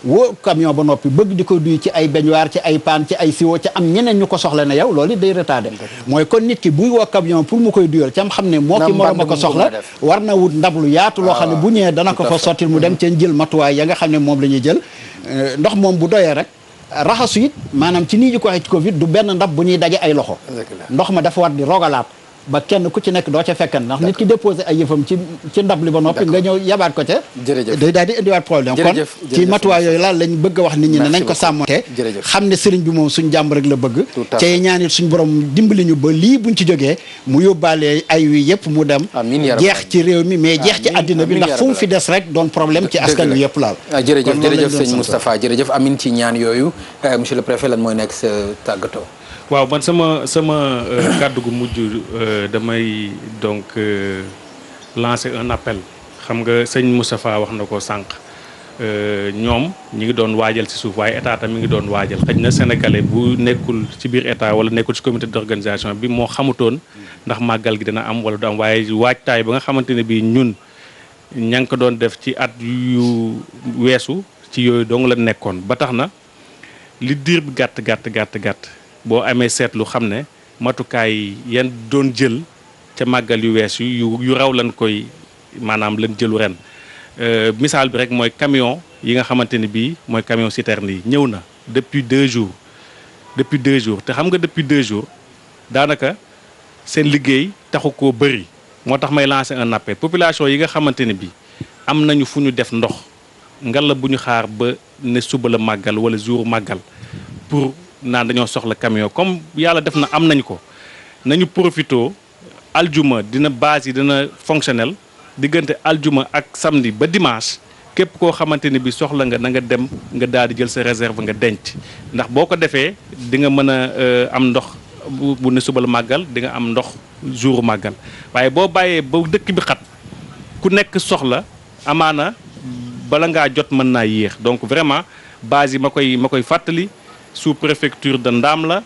Speaker 3: woo camion ba noppi bëgg di ko duy ci ay baignoire ci ay paan ci ay siwo ci am ñeneen ñu ko soxla ne yow loolu day retardé mooy kon nit ki buy woo camion pour mu koy duyal ci am xam ne moo ki moroom a ko soxla war na wut ndab lu yaatu loo xam ne bu ñëwee dana ko fa sottil mu dem ceen jël matuwaay ya nga xam ne moom la ñuy jël ndox moom bu doyee rek raxasu it maanaam ci nii ñu ko waxee ci Covid du benn ndab bu ñuy daje ay loxo ndox ma dafa war di rogalaat ba kenn ku ci nekk doo ca fekkan ndax nit ki déposé ay yëfam ci ndab li ba noppi nga ñëw yabaat ko ca day daal di indiwaat problème kon ci matuwaay yooyu laal lañ bëgg a wax nit ñi ne nañ ko sàmmante xam ne sëriñ bi moom suñ jàmm rek la bëgg cay ñaanit suñ borom dimbali ñu ba lii buñ ci jógee mu yóbbaale ay wi yëpp mu dem jeex ci réew mi mais jeex ci àddina bi ndax fu mu fi des rek doon problème ci askan wi yëpp laal
Speaker 1: jërëjëf sëñ Moustapha jërëjëf amin ci ñaan yooyu monsieur le préfet lan mooy nekk sa tàggatoo
Speaker 2: waaw man sama kàddu gu mujj damay donc lancer un appel xam nga sëñ Moustapha wax na ko sànq ñoom ñi ngi doon waajal ci suuf waaye état tam mi ngi doon waajal xëy na sénégalais bu nekkul ci biir état wala nekkul ci comité d'organisation bi moo xamutoon ndax màggal gi dina am wala du am waaye waajtaay ba nga xamante ne bii ñun ña ngi ko doon def ci at yu weesu ci yooyu dong la nekkoon ba tax na li diir bi gàtt boo amee seetlu xam ne matukaay yan doon jël ca màggal yu wees yu raw lan koy maanaam lan jëlu ren misaal bi rek mooy camion yi nga xamante ne bii mooy camion citerne yi ñëw na depuis 2 jours te xam nga depuis 2 jours daanaka seen liggéey taxu koo bëri moo tax may lancer un appel population yi nga xamante ne bii am nañu fu ñu def ndox ngalla bu ñu xaar ba ne suba la màggal wala jour màggal pour naan dañoo soxla camion comme yàlla def na am nañ ko nañu profito aljuma dina base yi dina fonctionnel diggante aljuma ak samedi ba dimanche képp koo xamante ni bi soxla nga na nga dem nga daal di jël sa réserve nga denc ndax boo ko defee di nga mën a am ndox bu ne suba la màggal di nga am ndox jour màggal waaye boo bàyyee ba dëkk bi xat ku nekk soxla amaana bala ngaa jot mën naa yéex donc vraiment base yi ma koy fàttali sous préfecture de Ndam la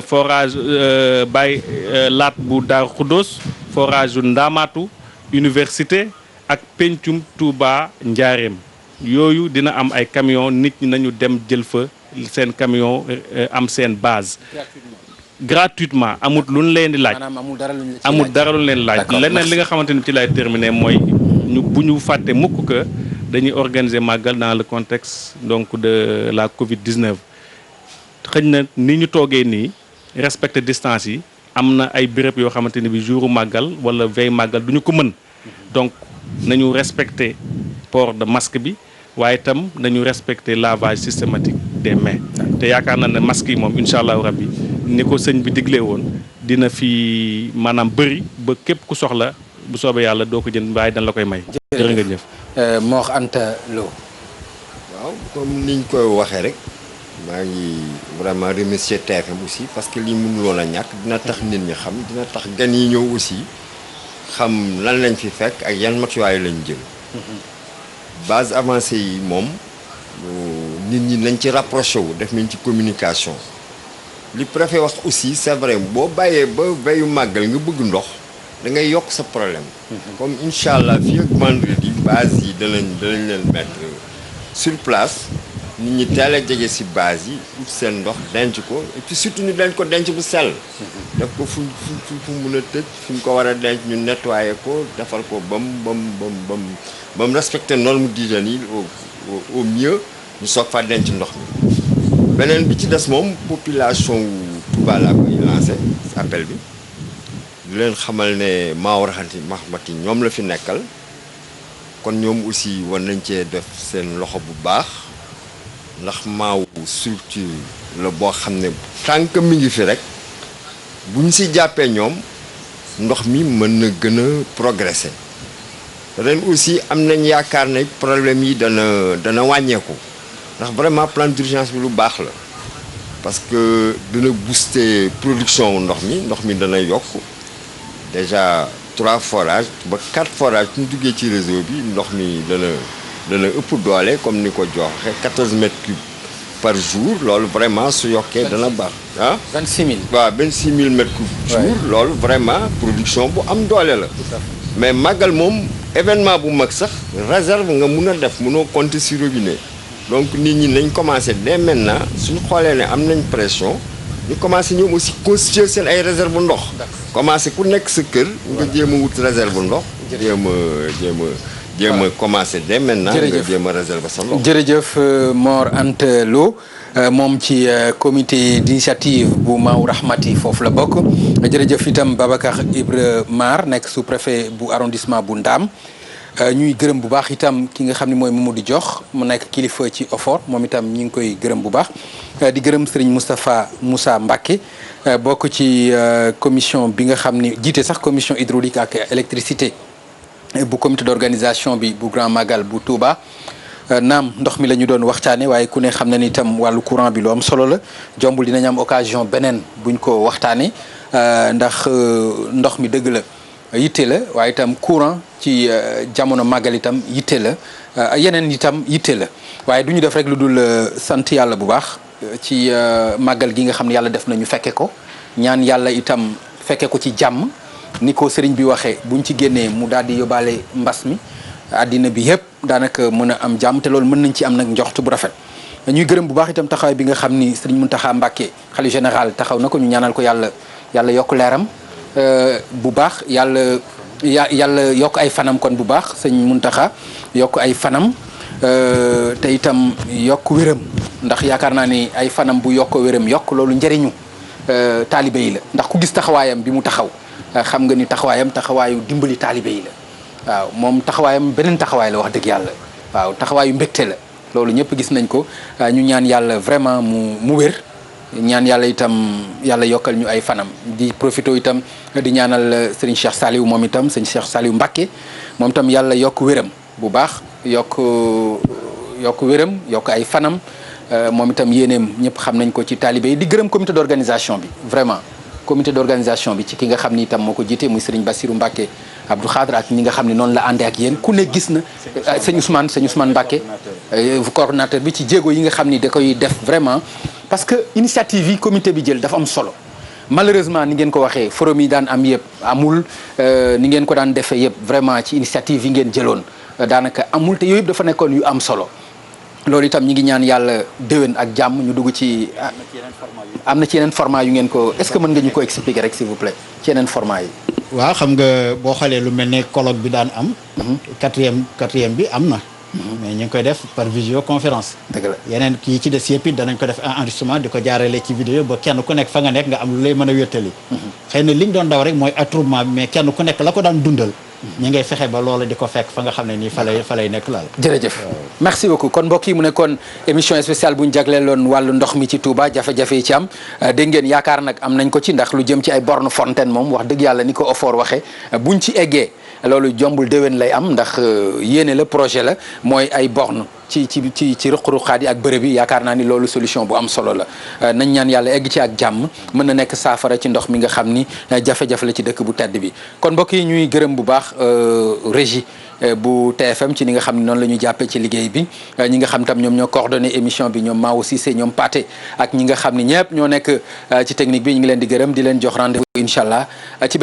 Speaker 2: forage Baye Laat bu Daaru Xuddoos forage bu Ndaamaatu université ak pencum Touba Njaareem yooyu dina am ay camion nit ñi nañu dem jël fa seen camion am seen base gratuitement amul lu ñu leen di laaj amul dara lu ñu leen laaj leneen li nga xamante ni ci lay terminer mooy bu ñu fàtte mukk que dañuy organiser màggal dans le contexte donc de la Covid-19 xëy na ni ñu toogee nii respecter distance yi am na ay béréb yoo xamante ni bi jouru màggal wala veille màggal du ñu ko mën donc nañu respecter port de masque bi waaye itam nañu respecter lavage systématique des mains te yaakaar naa ne masque yi moom incha allahu rabbi ni ko sëñ bi diglee woon dina fi maanaam bëri ba képp ku soxla bu soobee yàlla doo ko jënd waaye dañ la koy may. jërë nga jëf.
Speaker 1: Mor Anta Lo.
Speaker 4: waaw comme niñ koy waxee rek maa ngi vraiment remercier TFM aussi parce que lii mënuloon a ñàkk dina tax nit ñi xam dina tax gan yi ñëw aussi xam lan lañ fi fekk ak yan matuwaay lañ jël. base avancée yi moom nit ñi nañ ci rapproché wu def nañ ci communication li préfet wax aussi c'est vrai boo bàyyee ba veyu màggal nga bëgg ndox da ngay yokk sa problème. comme incha allah fii ak vendredi base yi danañ leen mettre sur place nit ñi teel a jege si base yi seen ndox denc ko et puis surtout ñu denc ko denc bu sell. def ko fu mun a tëj fi ñu ko war a denc ñu nettoyer ko defal ko ba mu respecter norme d'hygiène yi au mieux ñu soog fa denc ndox mi. beneen bi ci des moom population wu Touba laa koy lancé appel bi di leen xamal ne Maaw Rahmati ñoom la fi nekkal kon ñoom aussi war nañ cee def seen loxo bu baax ndax Maaw structure la boo xam ne tant que mi ngi fi rek bu ñu si jàppee ñoom ndox mi mën na gën a progresser ren aussi am nañ yaakaar ne problème yi dana wàññeeku ndax vraiment plan d'urgence bi lu baax la parce que dina booster production wu ndox mi dana yokk déjà 3 forages ba 4 forages su ñu duggee ci réseau bi ndox mi dana ëpp doole comme ni ko joxe 14 mètres cubes par jour loolu vraiment su yokkee dana baax ah
Speaker 1: 26 000
Speaker 4: waaw 26 000 mètres cubes jour loolu vraiment production bu am doole la mais màggal moom événement bu mag sax réserve nga mun a def munoo compter sur robinet donc nit ñi nañ commencé dès maintenant suñu xoolee ne am nañ pression ñu commencé ñoom aussi constituer seen ay réserve ndox commencé ku nekk sa kër nga jéem a wut réserve ndox jéem a commencé dès maintenant nga jéem a réserver sa ndox.
Speaker 1: jërëjëf Mor Anta Lo moom ci comité d'initiative bu Maaw Rahmati foofu la bokk jërëjëf itam Babacar Ibra Mar nekk sous-préfet bu arrondissement bu Ndaam ñuy gërëm bu baax itam ki nga xam ne mooy Mamadou Diokh mu nekk kilifa ci OFOR moom itam ñu ngi koy gërëm bu baax di gërëm Serigne Moussa Mbacké bokk ci commission bi nga xam ni jiite sax commission hydraulique ak électricité bu comité d'organisation bi bu Grand Magal bu Touba naam ndox mi la ñu doon waxtaane waaye ku ne xam na ni itam wàllu courant bi lu am solo la jombul dinañ am occasion beneen buñ ko waxtaane ndax ndox mi dëgg la yitte la waaye itam courant ci jamono màggal itam yitte la yeneen itam yitte la waaye du ñu def rek lu dul sant yàlla bu baax ci màggal gi nga xam ne yàlla def na ñu fekke ko ñaan yàlla itam fekke ko ci jàmm ni ko sëriñ bi waxee buñ ci génnee mu daal di yóbbaale mbas mi àddina bi yëpp daanaka mën a am jàmm te loolu mën nañ ci am nag njoxtu bu rafet ñuy gërëm bu baax itam taxawaay bi nga xam ni sëriñ Mountakha Mbacké xalifa général taxaw na ko ñu ñaanal ko yàlla yokk leeram bu baax yàlla yokk ay fanam kon bu baax sëñ Mountakha yokk ay fanam te itam yokk wéram ndax yaakaar naa ni ay fanam bu yokk wéram yokk loolu njëriñu taalibe yi la ndax ku gis taxawaayam bi mu taxaw xam nga ni taxawaayu dimbali taalibe yi la waaw moom taxawaayam beneen taxawaay la wax dëgg yàlla waaw taxawaayu mbégte la loolu ñëpp gis nañ ko ñu ñaan yàlla vraiment mu wér ñaan yàlla itam yàlla yokkal ñu ay fanam di profité itam di ñaanal sëriñ Cheikh Saliou moom itam sëriñ Cheikh Saliou Mbacké moom itam yàlla yokk wéram bu baax yokk wéram yokk ay fanam moom itam yéeneem ñëpp xam nañ ko ci taalibe yi di gërëm comité d'organisation bi vraiment comité d'organisation bi ci ki nga xam ni itam moo ko jiite muy sëriñ Bassirou Mbacké Abdou Khadre ak ñi nga xam ne noonu la àndee ak yéen ku ne gis na sëñ Ousmane Mbacké coordonnateur bi ci jéego yi nga xam ni da koy def vraiment parce que initiative yi comité bi jël dafa am solo malheureusement ni ngeen ko waxee forum yi daan am yëpp amul ni ngeen ko daan defee yëpp vraiment ci initiative yi ngeen jëloon daanaka amul te yooyu yëpp dafa nekkoon yu am solo loolu itam ñi ngi ñaan yàlla déwén ak jàmm ñu dugg ci. am na ci yeneen format yu ngeen ko est-ce que mën nga ñu ko expliquer rek s'il vous plaît ci yeneen format yi.
Speaker 3: waaw xam nga boo xoolee lu mel ne colloque bi daan am. quatrième bi am na. mais ñu ngi koy def par visioconférence.
Speaker 1: dëgg la
Speaker 3: yeneen kii ci des yëpp it danañ ko def enregistrement di ko jaarale ci vidéo ba kenn ku nekk fa nga nekk nga am lu lay mën a wéttali. xëy na li ñu doon daw rek mooy attroupement bi mais kenn ku nekk la ko daan dundal. ñi ngay fexe ba loola di ko fekk fa nga xam ne nii fa lay nekk laal.
Speaker 1: jërëjëf merci beaucoup kon mbokk yi mu nekkoon émission spéciale bu ñu jagleeloon wàllu ndox mi ci Touba jafe-jafe yi ci am dégg ngeen yaakaar nag am nañ ko ci ndax lu jëm ci ay borne fontaine moom wax dëgg yàlla ni ko OFOR waxee buñ ci eggee loolu jombul déwén lay am ndax yéene la projet la mooy ay borne ci ruq-ruqaat yi ak bërëb yi yaakaar naa ni loolu solution bu am solo la nañ ñaan yàlla egg ci ak jàmm mën na nekk saafara ci ndox mi nga xam ni jafe-jafe la ci dëkk bu tedd bi kon mbokk yi ñuy gërëm bu baax régie bu TFM ci ni nga xam ne noonu la ñu jàppee ci liggéey bi ñi nga xam tam ñoom ñoo coordonné émission bi ñoom Mao Cissé ñoom Pathé ak ñi nga xam ni ñëpp ñoo nekk ci technique bi ñu ngi leen di gërëm di leen jox rendez-vous incha allah ci